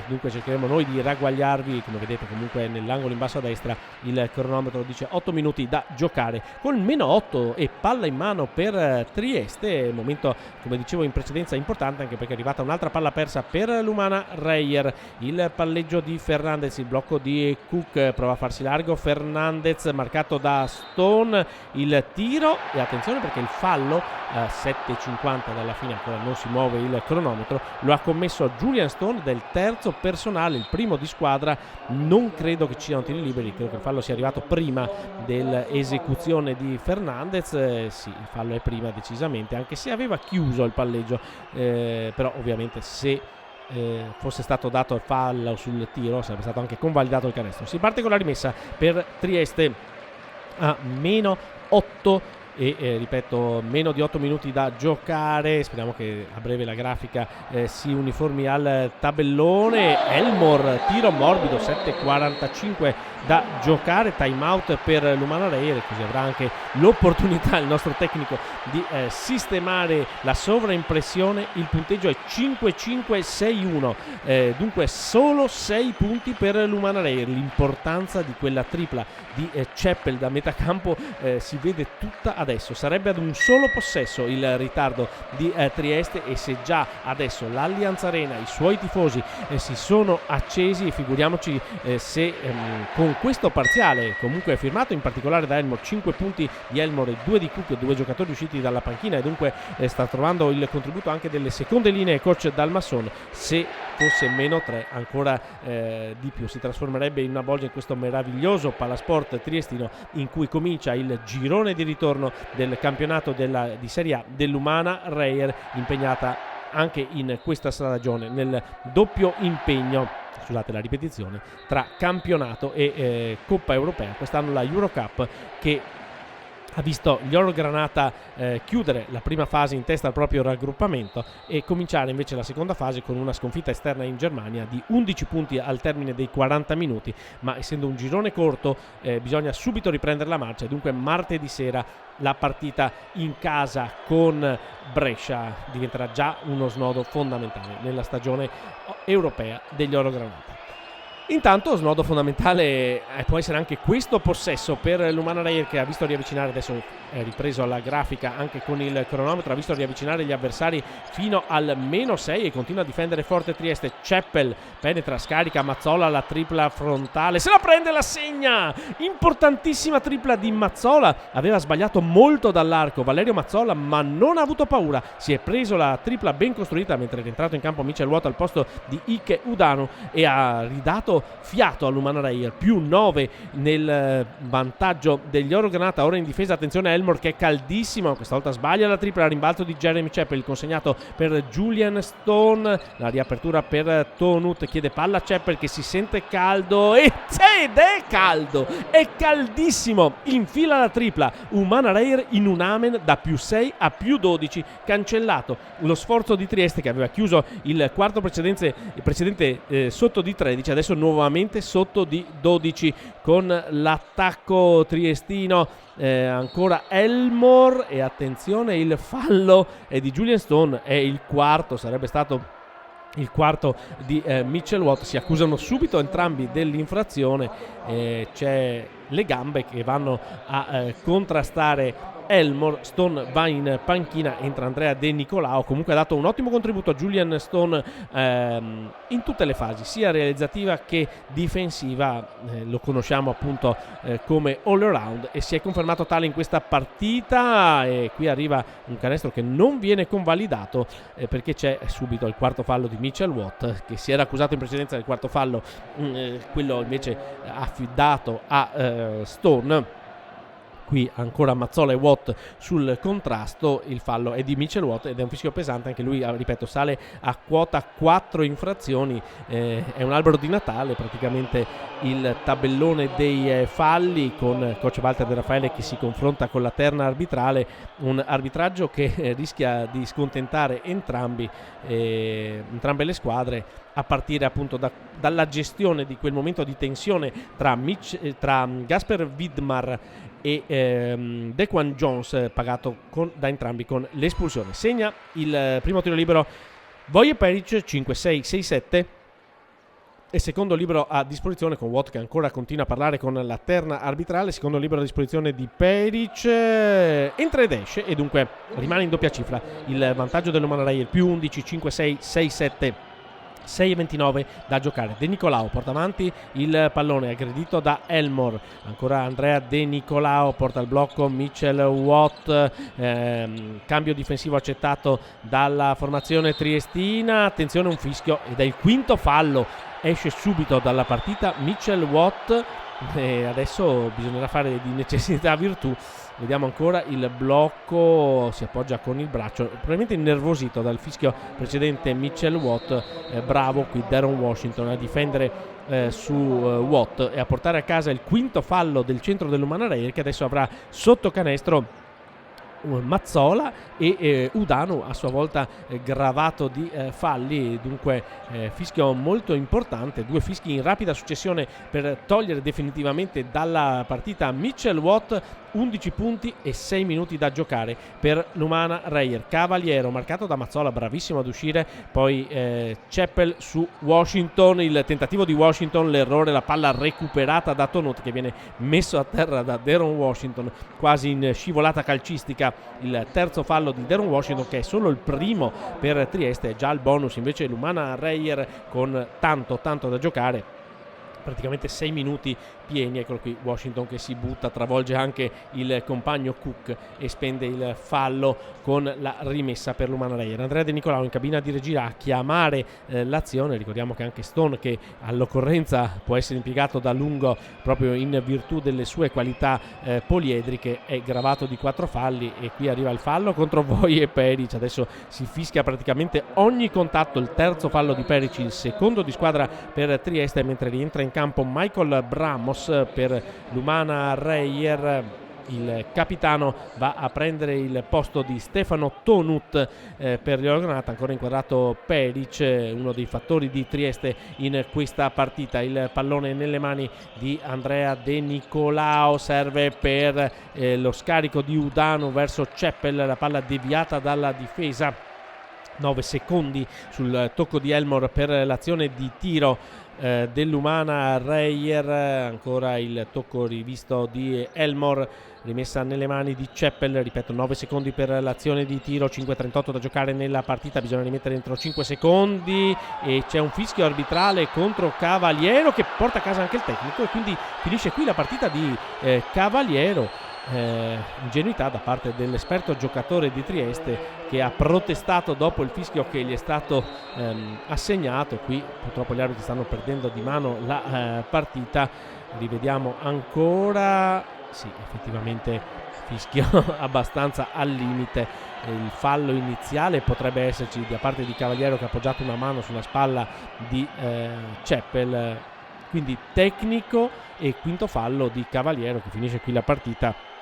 dunque cercheremo noi di ragguagliarvi. Come vedete comunque nell'angolo in basso a destra il cronometro dice 8 minuti da giocare, con -8 e palla in mano per Trieste, momento come dicevo in precedenza importante, anche perché è arrivata un'altra palla persa per l'Umana Reyer. Il palleggio di Fernandez, il blocco di Cook, prova a farsi largo Fernandez, marcato da Stone, il tiro e attenzione perché il fallo 7:50 dalla fine, ancora non si muove il cronometro, lo ha commesso Julian Stone del terzo personale, il primo di squadra. Non credo che ci siano tiri liberi, credo che il fallo sia arrivato prima dell'esecuzione di Fernandez. Sì, il fallo è prima decisamente, anche se aveva chiuso il palleggio, però ovviamente se fosse stato dato il fallo sul tiro sarebbe stato anche convalidato il canestro. Si parte con la rimessa per Trieste a -8 e ripeto, meno di 8 minuti da giocare. Speriamo che a breve la grafica si uniformi al tabellone. Elmore, tiro morbido, 7:45 da giocare, time out per l'Umana Reyer, così avrà anche l'opportunità il nostro tecnico di sistemare la sovraimpressione. Il punteggio è 5-5-6-1, dunque solo 6 punti per l'Umana Reyer. L'importanza di quella tripla di Chappell da metà campo si vede tutta adesso. Sarebbe ad un solo possesso il ritardo di Trieste, e se già adesso l'Allianz Arena, i suoi tifosi si sono accesi, figuriamoci se con questo parziale comunque firmato in particolare da Elmore, 5 punti di Elmore e 2 di Cook, 2 giocatori usciti dalla panchina, e dunque sta trovando il contributo anche delle seconde linee coach Dalmasson. Se fosse -3 ancora di più si trasformerebbe in una bolgia in questo meraviglioso palasport triestino, in cui comincia il girone di ritorno del campionato di Serie A dell'Umana Reyer, impegnata anche in questa stagione nel doppio impegno, scusate la ripetizione, tra campionato e Coppa Europea. Quest'anno la Eurocup, che ha visto gli Oro Granata chiudere la prima fase in testa al proprio raggruppamento e cominciare invece la seconda fase con una sconfitta esterna in Germania di 11 punti al termine dei 40 minuti, ma essendo un girone corto bisogna subito riprendere la marcia, e dunque martedì sera la partita in casa con Brescia diventerà già uno snodo fondamentale nella stagione europea degli Oro Granata. Intanto snodo fondamentale può essere anche questo possesso per l'Umana Reyer, che ha visto riavvicinare, adesso è ripreso alla grafica anche con il cronometro, ha visto riavvicinare gli avversari fino al -6 e continua a difendere forte Trieste. Chappell penetra, scarica Mazzola, la tripla frontale, se la prende, la segna, importantissima tripla di Mazzola. Aveva sbagliato molto dall'arco Valerio Mazzola, ma non ha avuto paura, si è preso la tripla ben costruita mentre è rientrato in campo Michel Watt al posto di Ike Udanu e ha ridato fiato all'Umana Reyer, +9 nel vantaggio degli Oro Granata. Ora in difesa, attenzione Elmore che è caldissimo, questa volta sbaglia la tripla, rimbalzo di Jeremy Chappell, il consegnato per Julian Stone, la riapertura per Tonut, chiede palla a Chappell che si sente caldo ed è caldo, è caldissimo, infila la tripla. Umana Reyer in un amen da +6 a +12, cancellato lo sforzo di Trieste, che aveva chiuso il quarto precedente sotto di 13, adesso nuovamente sotto di 12 con l'attacco triestino. Ancora Elmore, e attenzione, il fallo è di Julian Stone, è il quarto, sarebbe stato il quarto di Mitchell Watt. Si accusano subito entrambi dell'infrazione, c'è le gambe che vanno a contrastare Elmore. Stone va in panchina, entra Andrea De Nicolao. Comunque ha dato un ottimo contributo a Julian Stone in tutte le fasi, sia realizzativa che difensiva. Lo conosciamo appunto come all around, e si è confermato tale in questa partita. E qui arriva un canestro che non viene convalidato perché c'è subito il quarto fallo di Mitchell Watt, che si era accusato in precedenza del quarto fallo, quello invece affidato a Stone. Qui ancora Mazzola e Watt sul contrasto, il fallo è di Mitchell Watt ed è un fischio pesante, anche lui ripeto sale a quota 4 infrazioni. È un albero di Natale praticamente il tabellone dei falli, con coach Walter De Raffaele che si confronta con la terna arbitrale, un arbitraggio che rischia di scontentare entrambe le squadre, a partire appunto dalla gestione di quel momento di tensione tra Gasper Widmar e Dequan Jones, pagato da entrambi con l'espulsione. Segna il primo tiro libero Voje Peric, 5-6-6-7, e secondo libero a disposizione, con Watt che ancora continua a parlare con la terna arbitrale. Secondo libero a disposizione di Peric, entra ed esce, e dunque rimane in doppia cifra il vantaggio dell'Oman Reyer, più 11, 5-6, 6-7, 6-29 da giocare. De Nicolao porta avanti il pallone, aggredito da Elmore, ancora Andrea De Nicolao porta il blocco Mitchell Watt, cambio difensivo accettato dalla formazione triestina. Attenzione, un fischio ed è il quinto fallo, esce subito dalla partita Mitchell Watt, e adesso bisognerà fare di necessità virtù. Vediamo ancora il blocco, si appoggia con il braccio, probabilmente innervosito dal fischio precedente Mitchell Watt. Bravo qui Deron Washington a difendere su Watt e a portare a casa il quinto fallo del centro dell'Oman Reyer, che adesso avrà sotto canestro Mazzola e Udanu, a sua volta gravato di falli. Dunque fischio molto importante, due fischi in rapida successione per togliere definitivamente dalla partita Mitchell Watt. 11 punti e 6 minuti da giocare per l'Oman Reyer. Cavaliero marcato da Mazzola, bravissimo ad uscire, poi Chappell su Washington, il tentativo di Washington, l'errore, la palla recuperata da Tonut che viene messo a terra da Deron Washington quasi in scivolata calcistica. Il terzo fallo di Deron Washington, che è solo il primo per Trieste, è già il bonus invece l'Oman Reyer con tanto da giocare, praticamente 6 minuti pieni. Eccolo qui Washington che si butta, travolge anche il compagno Cook e spende il fallo con la rimessa per l'Oman Reyer. Andrea De Nicolao in cabina di regia a chiamare l'azione. Ricordiamo che anche Stone, che all'occorrenza può essere impiegato da lungo proprio in virtù delle sue qualità poliedriche, è gravato di 4 falli, e qui arriva il fallo contro Voje Peric. Adesso si fischia praticamente ogni contatto, il terzo fallo di Peric, il secondo di squadra per Trieste, mentre rientra in campo Michael Bramos per l'Oman Reyer. Il capitano va a prendere il posto di Stefano Tonut per l'Orgonata. Ancora inquadrato Peric, uno dei fattori di Trieste in questa partita. Il pallone nelle mani di Andrea De Nicolao, serve per lo scarico di Udanu verso Chappell, la palla deviata dalla difesa. 9 secondi sul tocco di Elmore per l'azione di tiro dell'Oman Reyer. Ancora il tocco rivisto di Elmore, rimessa nelle mani di Chappell. Ripeto, 9 secondi per l'azione di tiro, 5:38 da giocare nella partita, bisogna rimettere dentro 5 secondi e c'è un fischio arbitrale contro Cavaliero che porta a casa anche il tecnico, e quindi finisce qui la partita di Cavaliero. Ingenuità da parte dell'esperto giocatore di Trieste, che ha protestato dopo il fischio che gli è stato assegnato. Qui purtroppo gli arbitri stanno perdendo di mano la partita. Rivediamo ancora, sì, effettivamente fischio abbastanza al limite. Il fallo iniziale potrebbe esserci da parte di Cavaliero, che ha appoggiato una mano sulla spalla di Chappell, quindi tecnico, e quinto fallo di Cavaliero, che finisce qui la partita.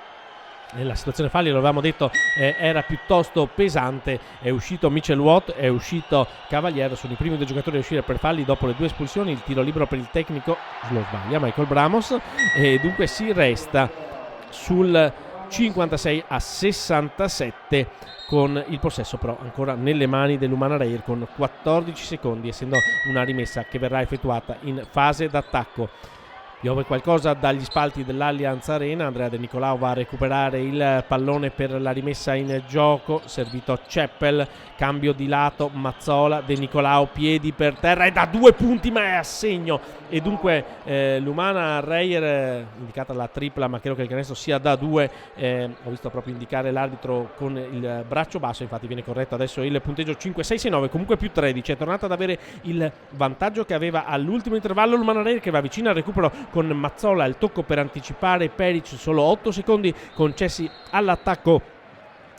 Nella situazione falli, lo avevamo detto, era piuttosto pesante. È uscito Mitchell Watt, è uscito Cavaliero, sono i primi due giocatori a uscire per falli dopo le 2 espulsioni. Il tiro libero per il tecnico lo sbaglia Michael Bramos, e dunque si resta sul 56-67 con il possesso però ancora nelle mani dell'Oman Reyer, con 14 secondi, essendo una rimessa che verrà effettuata in fase d'attacco. Piove qualcosa dagli spalti dell'Allianz Arena. Andrea De Nicolao va a recuperare il pallone per la rimessa in gioco, servito Chappell, cambio di lato, Mazzola, De Nicolao, piedi per terra, e da 2 punti, ma è a segno, e dunque l'Oman Reyer, indicata la tripla, ma credo che il canestro sia da 2. Ho visto proprio indicare l'arbitro con il braccio basso, infatti viene corretto adesso il punteggio 5-6-6-9, comunque più 13. È tornata ad avere il vantaggio che aveva all'ultimo intervallo l'Oman Reyer, che va vicino al recupero con Mazzola, il tocco per anticipare Peric, solo 8 secondi concessi all'attacco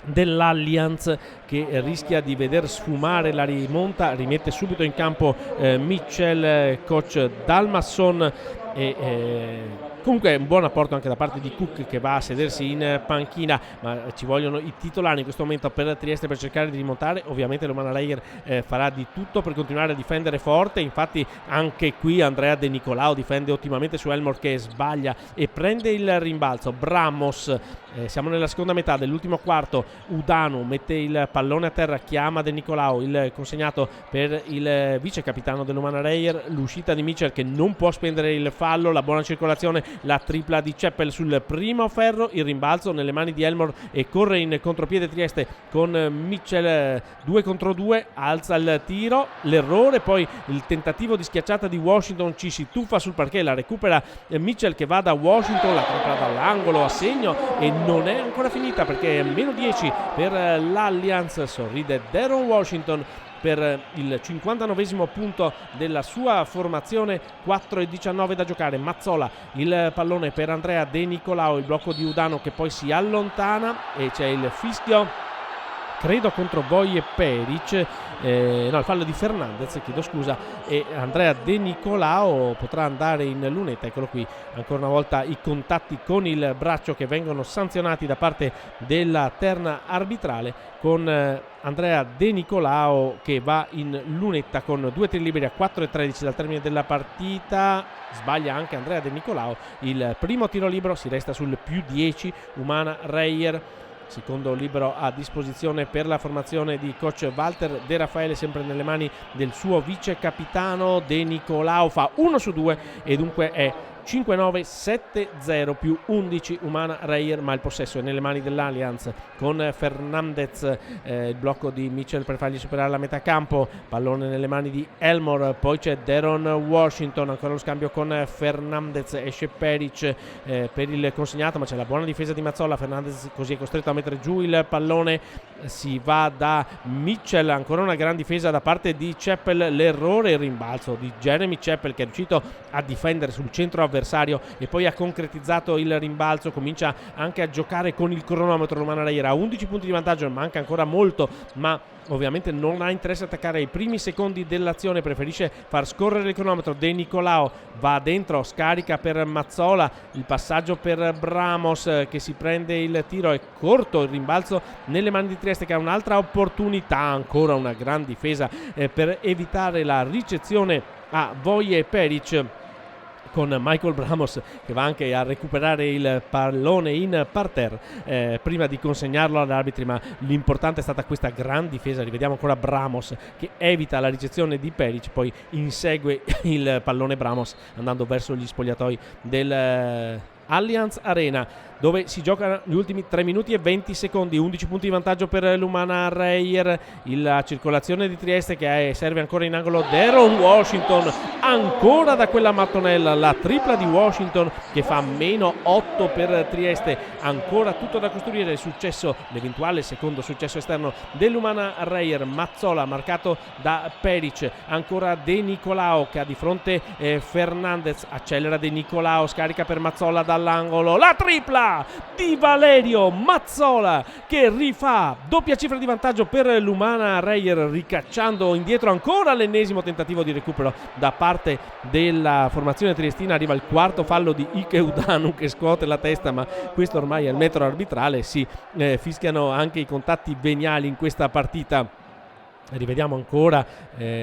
dell'Allianz, che rischia di veder sfumare la rimonta. Rimette subito in campo Mitchell, coach Dalmasson, e Comunque un buon apporto anche da parte di Cook, che va a sedersi in panchina, ma ci vogliono i titolari in questo momento per Trieste per cercare di rimontare. Ovviamente l'Umana Reyer farà di tutto per continuare a difendere forte, infatti anche qui Andrea De Nicolao difende ottimamente su Elmore, che sbaglia e prende il rimbalzo. Bramos, siamo nella seconda metà dell'ultimo quarto, Udanu mette il pallone a terra, chiama De Nicolao, il consegnato per il vice capitano dell'Umana Reyer, l'uscita di Mitchell che non può spendere il fallo, la buona circolazione, la tripla di Chappell sul primo ferro, il rimbalzo nelle mani di Elmore e corre in contropiede Trieste con Mitchell 2 contro 2, alza il tiro, l'errore, poi il tentativo di schiacciata di Washington, ci si tuffa sul parquet, la recupera Mitchell che va da Washington, la tripla dall'angolo a segno e non è ancora finita perché meno 10 per l'Alliance, sorride Deron Washington per il 59esimo punto della sua formazione, 4:19 da giocare. Mazzola, il pallone per Andrea De Nicolao, il blocco di Udano che poi si allontana e c'è il fischio, credo contro Voje Peric, no, il fallo di Fernandez, chiedo scusa, e Andrea De Nicolao potrà andare in lunetta. Eccolo qui, ancora una volta i contatti con il braccio che vengono sanzionati da parte della terna arbitrale, con Andrea De Nicolao che va in lunetta con 2 tiri liberi a 4:13 dal termine della partita. Sbaglia anche Andrea De Nicolao il primo tiro libero, si resta sul più 10 Umana Reyer. Secondo libero a disposizione per la formazione di coach Walter De Raffaele, sempre nelle mani del suo vice capitano. De Nicolao fa 1 su 2 e dunque è 5-9-7-0 più 11 Umana Reyer, ma il possesso è nelle mani dell'Alliance con Fernandez, il blocco di Mitchell per fargli superare la metà campo, pallone nelle mani di Elmore, poi c'è Deron Washington, ancora lo scambio con Fernandez, esce Peric per il consegnato, ma c'è la buona difesa di Mazzola. Fernandez così è costretto a mettere giù il pallone, si va da Mitchell, ancora una gran difesa da parte di Chappell, l'errore, il rimbalzo di Jeremy Chappell che è riuscito a difendere sul centro avversario e poi ha concretizzato il rimbalzo. Comincia anche a giocare con il cronometro l'Umana Reyer, ha 11 punti di vantaggio, manca ancora molto, ma ovviamente non ha interesse attaccare ai primi secondi dell'azione, preferisce far scorrere il cronometro. De Nicolao va dentro, scarica per Mazzola, il passaggio per Bramos che si prende il tiro, è corto, il rimbalzo nelle mani di Trieste che ha un'altra opportunità, ancora una gran difesa per evitare la ricezione a Voje Peric, con Michael Bramos che va anche a recuperare il pallone in parterre prima di consegnarlo agli arbitri, ma l'importante è stata questa gran difesa. Rivediamo ancora Bramos che evita la ricezione di Peric, poi insegue il pallone Bramos andando verso gli spogliatoi del Allianz Arena, dove si giocano gli ultimi 3 minuti e 20 secondi, 11 punti di vantaggio per l'Umana Reyer, la circolazione di Trieste che serve ancora in angolo Deron Washington, ancora da quella mattonella, la tripla di Washington che fa meno 8 per Trieste, ancora tutto da costruire, il successo, l'eventuale secondo successo esterno dell'Umana Reyer. Mazzola marcato da Peric, ancora De Nicolao che ha di fronte Fernandez, accelera De Nicolao, scarica per Mazzola dall'angolo, la tripla di Valerio Mazzola che rifà doppia cifra di vantaggio per l'Umana Reyer, ricacciando indietro ancora l'ennesimo tentativo di recupero da parte della formazione triestina. Arriva il quarto fallo di Ike Udanu che scuote la testa, ma questo ormai è il metro arbitrale, si fischiano anche i contatti veniali in questa partita. Rivediamo ancora,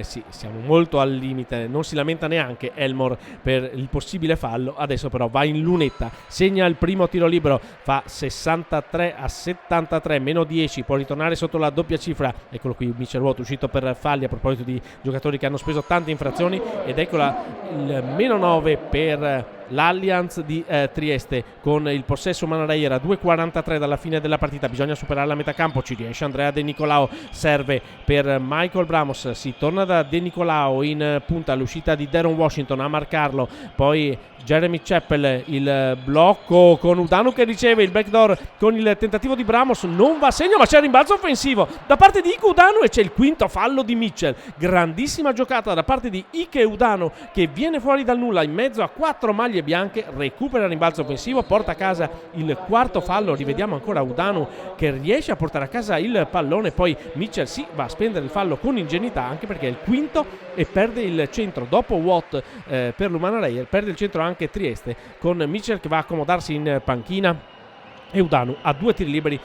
sì, siamo molto al limite, non si lamenta neanche Elmore per il possibile fallo, adesso però va in lunetta, segna il primo tiro libero, fa 63-73, meno 10, può ritornare sotto la doppia cifra. Eccolo qui Mitchell Watt uscito per falli, a proposito di giocatori che hanno speso tante infrazioni, ed eccola il meno 9 per l'Allianz di Trieste, con il possesso Umana Reyer a 2:43 dalla fine della partita. Bisogna superare la metà campo, ci riesce Andrea De Nicolao, serve per Michael Bramos, si torna da De Nicolao in punta, all'uscita di Deron Washington a marcarlo, poi Jeremy Chappell, il blocco con Udanu che riceve il backdoor con il tentativo di Bramos, non va a segno, ma c'è il rimbalzo offensivo da parte di Ike Udanu e c'è il quinto fallo di Mitchell. Grandissima giocata da parte di Ike Udanu che viene fuori dal nulla in mezzo a 4 maglie maglie bianche, recupera il rimbalzo offensivo, porta a casa il quarto fallo, rivediamo ancora Udanu che riesce a portare a casa il pallone, poi Mitchell va a spendere il fallo con ingenuità, anche perché è il quinto e perde il centro. Dopo Watt per l'Umana Reyer perde il centro anche Trieste, con Mitchell che va a accomodarsi in panchina e Udanu ha 2 tiri liberi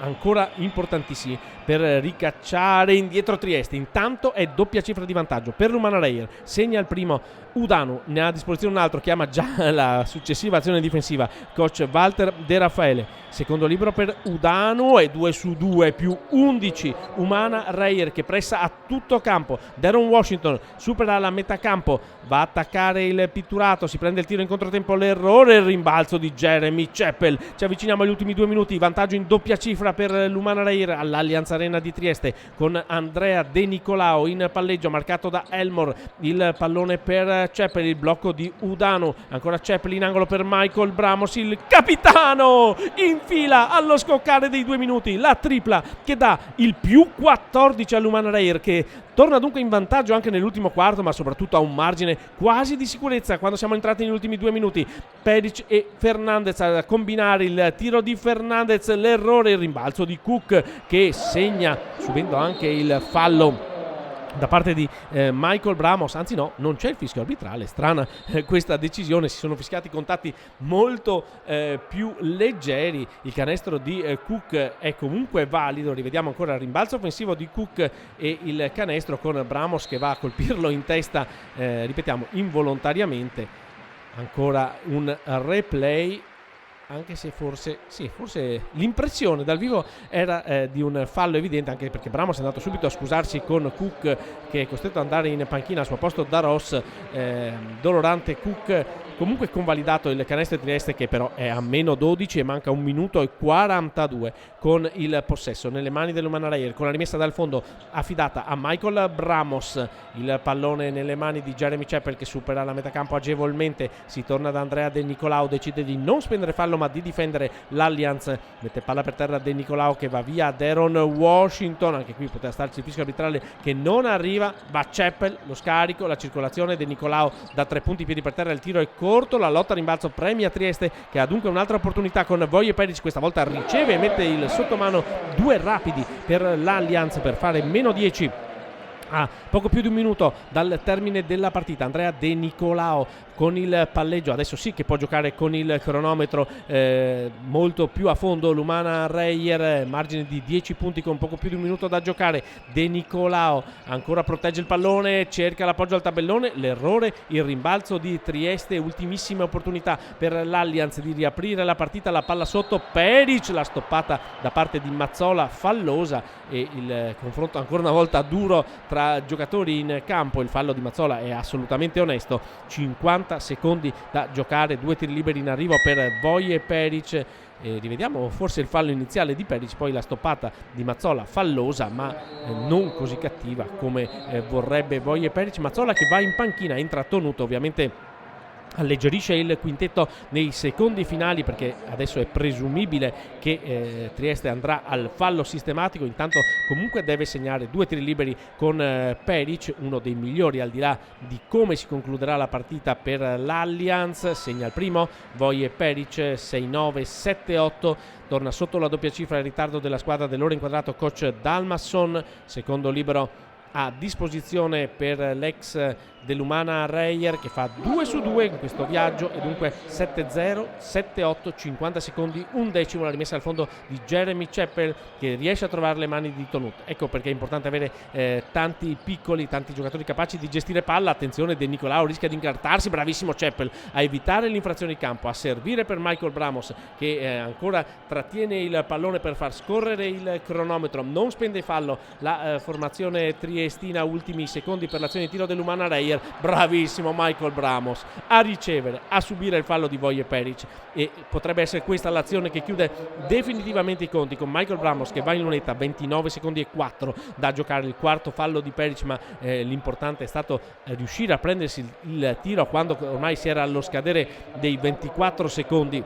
ancora importantissimi per ricacciare indietro Trieste. Intanto è doppia cifra di vantaggio per l'Umana Reyer, segna il primo Udanu, ne ha a disposizione un altro, chiama già la successiva azione difensiva coach Walter De Raffaele. Secondo libero per Udanu e 2 su 2 più 11 Umana Reyer che pressa a tutto campo. Deron Washington supera la metà campo, va a attaccare il pitturato, si prende il tiro in controtempo, l'errore, il rimbalzo di Jeremy Chappell. Ci avviciniamo agli ultimi 2 minuti, vantaggio in doppia cifra per l'Umana Reyer all'Allianz Arena di Trieste, con Andrea De Nicolao in palleggio, marcato da Elmore. Il pallone per Chappell, il blocco di Udanu, ancora Chappell in angolo per Michael Bramos, il capitano in fila allo scoccare dei 2 minuti, la tripla che dà il più 14 all'Umana Reyer, che torna dunque in vantaggio anche nell'ultimo quarto, ma soprattutto a un margine quasi di sicurezza quando siamo entrati negli ultimi 2 minuti. Peric e Fernandez a combinare, il tiro di Fernandez, l'errore, il rimbalzo di Cook che segna subendo anche il fallo da parte di Michael Bramos. Anzi no, non c'è il fischio arbitrale, strana questa decisione, si sono fischiati contatti molto più leggeri. Il canestro di Cook è comunque valido, rivediamo ancora il rimbalzo offensivo di Cook e il canestro con Bramos che va a colpirlo in testa, ripetiamo involontariamente. Ancora un replay, anche se forse l'impressione dal vivo era di un fallo evidente, anche perché Bramos è andato subito a scusarsi con Cook, che è costretto ad andare in panchina al suo posto da Ross. Dolorante Cook, comunque convalidato il canestro di Trieste, che però è a meno 12 e manca 1 minuto e 42 con il possesso nelle mani dell'Umana Reyer, con la rimessa dal fondo affidata a Michael Bramos. Il pallone nelle mani di Jeremy Chappell che supera la metacampo agevolmente, si torna da Andrea De Nicolao, decide di non spendere fallo ma di difendere l'Allianz, mette palla per terra De Nicolao che va via Deron Washington, anche qui poteva starci il fischio arbitrale che non arriva, va Chappell, lo scarico, la circolazione, De Nicolao da 3 punti, piedi per terra, il tiro è corto, la lotta a rimbalzo premia Trieste che ha dunque un'altra opportunità con Voje Peric, questa volta riceve e mette il sottomano, 2 rapidi per l'Allianz per fare meno 10 a poco più di 1 minuto dal termine della partita. Andrea De Nicolao con il palleggio, adesso sì che può giocare con il cronometro molto più a fondo l'Umana Reyer, margine di 10 punti con poco più di 1 minuto da giocare. De Nicolao ancora protegge il pallone, cerca l'appoggio al tabellone, l'errore, il rimbalzo di Trieste, ultimissima opportunità per l'Allianz di riaprire la partita, la palla sotto, Peric, la stoppata da parte di Mazzola, fallosa, e il confronto ancora una volta duro tra giocatori in campo. Il fallo di Mazzola è assolutamente onesto, 50 secondi da giocare, 2 tiri liberi in arrivo per Voje Peric. Rivediamo forse il fallo iniziale di Peric, poi la stoppata di Mazzola fallosa ma non così cattiva come vorrebbe Voje Peric. Mazzola che va in panchina, entra Tonuto, ovviamente alleggerisce il quintetto nei secondi finali, perché adesso è presumibile che Trieste andrà al fallo sistematico. Intanto comunque deve segnare 2 tiri liberi con Peric, uno dei migliori al di là di come si concluderà la partita per l'Allianz. Segna il primo Voje Peric, 6-9, 7-8, torna sotto la doppia cifra il ritardo della squadra dell'ora inquadrato coach Dalmasson. Secondo libero a disposizione per l'ex dell'Umana Reyer che fa 2 su 2 in questo viaggio, e dunque 7-0, 7-8, 50 secondi, 1/10 la rimessa al fondo di Jeremy Chappell che riesce a trovare le mani di Tonut. Ecco perché è importante avere tanti piccoli, tanti giocatori capaci di gestire palla. Attenzione, De Nicolao rischia di incartarsi, bravissimo Chappell a evitare l'infrazione di campo, a servire per Michael Bramos che ancora trattiene il pallone per far scorrere il cronometro, non spende fallo la formazione triestina. Ultimi secondi per l'azione di tiro dell'Umana Reyer, bravissimo Michael Bramos a ricevere, a subire il fallo di Voje Peric, e potrebbe essere questa l'azione che chiude definitivamente i conti, con Michael Bramos che va in lunetta, 29 secondi e 4 da giocare, il quarto fallo di Peric, ma l'importante è stato riuscire a prendersi il tiro quando ormai si era allo scadere dei 24 secondi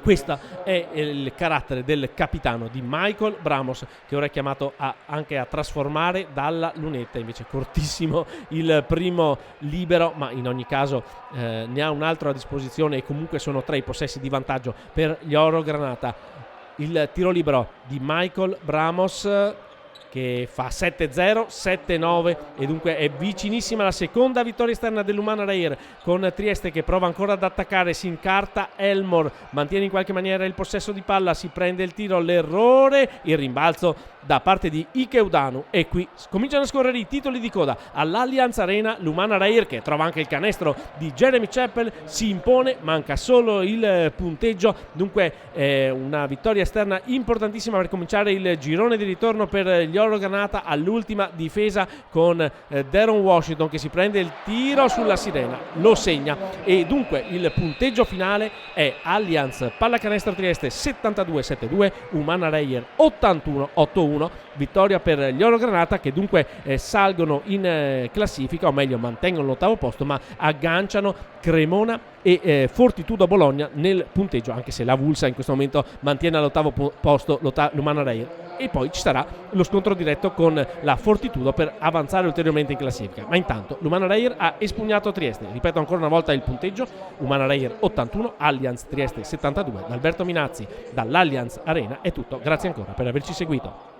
Questo è il carattere del capitano di Michael Bramos, che ora è chiamato anche a trasformare dalla lunetta. Invece cortissimo il primo libero, ma in ogni caso ne ha un altro a disposizione e comunque sono 3 i possessi di vantaggio per gli Orogranata. Il tiro libero di Michael Bramos che fa 7-0, 7-9 e dunque è vicinissima la seconda vittoria esterna dell'Umana Reyer, con Trieste che prova ancora ad attaccare, si incarta Elmore, mantiene in qualche maniera il possesso di palla, si prende il tiro, l'errore, il rimbalzo da parte di Ike Udanu e qui cominciano a scorrere i titoli di coda all'Allianz Arena. L'Umana Reyer, che trova anche il canestro di Jeremy Chappell, si impone, manca solo il punteggio, dunque una vittoria esterna importantissima per cominciare il girone di ritorno per gli Orogranata. All'ultima difesa con Deron Washington che si prende il tiro sulla sirena, lo segna e dunque il punteggio finale è Allianz Pallacanestro Trieste 72-72, Umana Reyer 81-81. Vittoria per gli Orogranata che dunque salgono in classifica, o meglio mantengono l'8° posto, ma agganciano Cremona e Fortitudo Bologna nel punteggio, anche se la Vulsa in questo momento mantiene all'8° posto l'Umana Reyer. E poi ci sarà lo scontro diretto con la Fortitudo per avanzare ulteriormente in classifica. Ma intanto l'Umana Reyer ha espugnato Trieste. Ripeto ancora una volta il punteggio: Umana Reyer 81, Allianz Trieste 72. Da Alberto Minazzi, dall'Allianz Arena è tutto. Grazie ancora per averci seguito.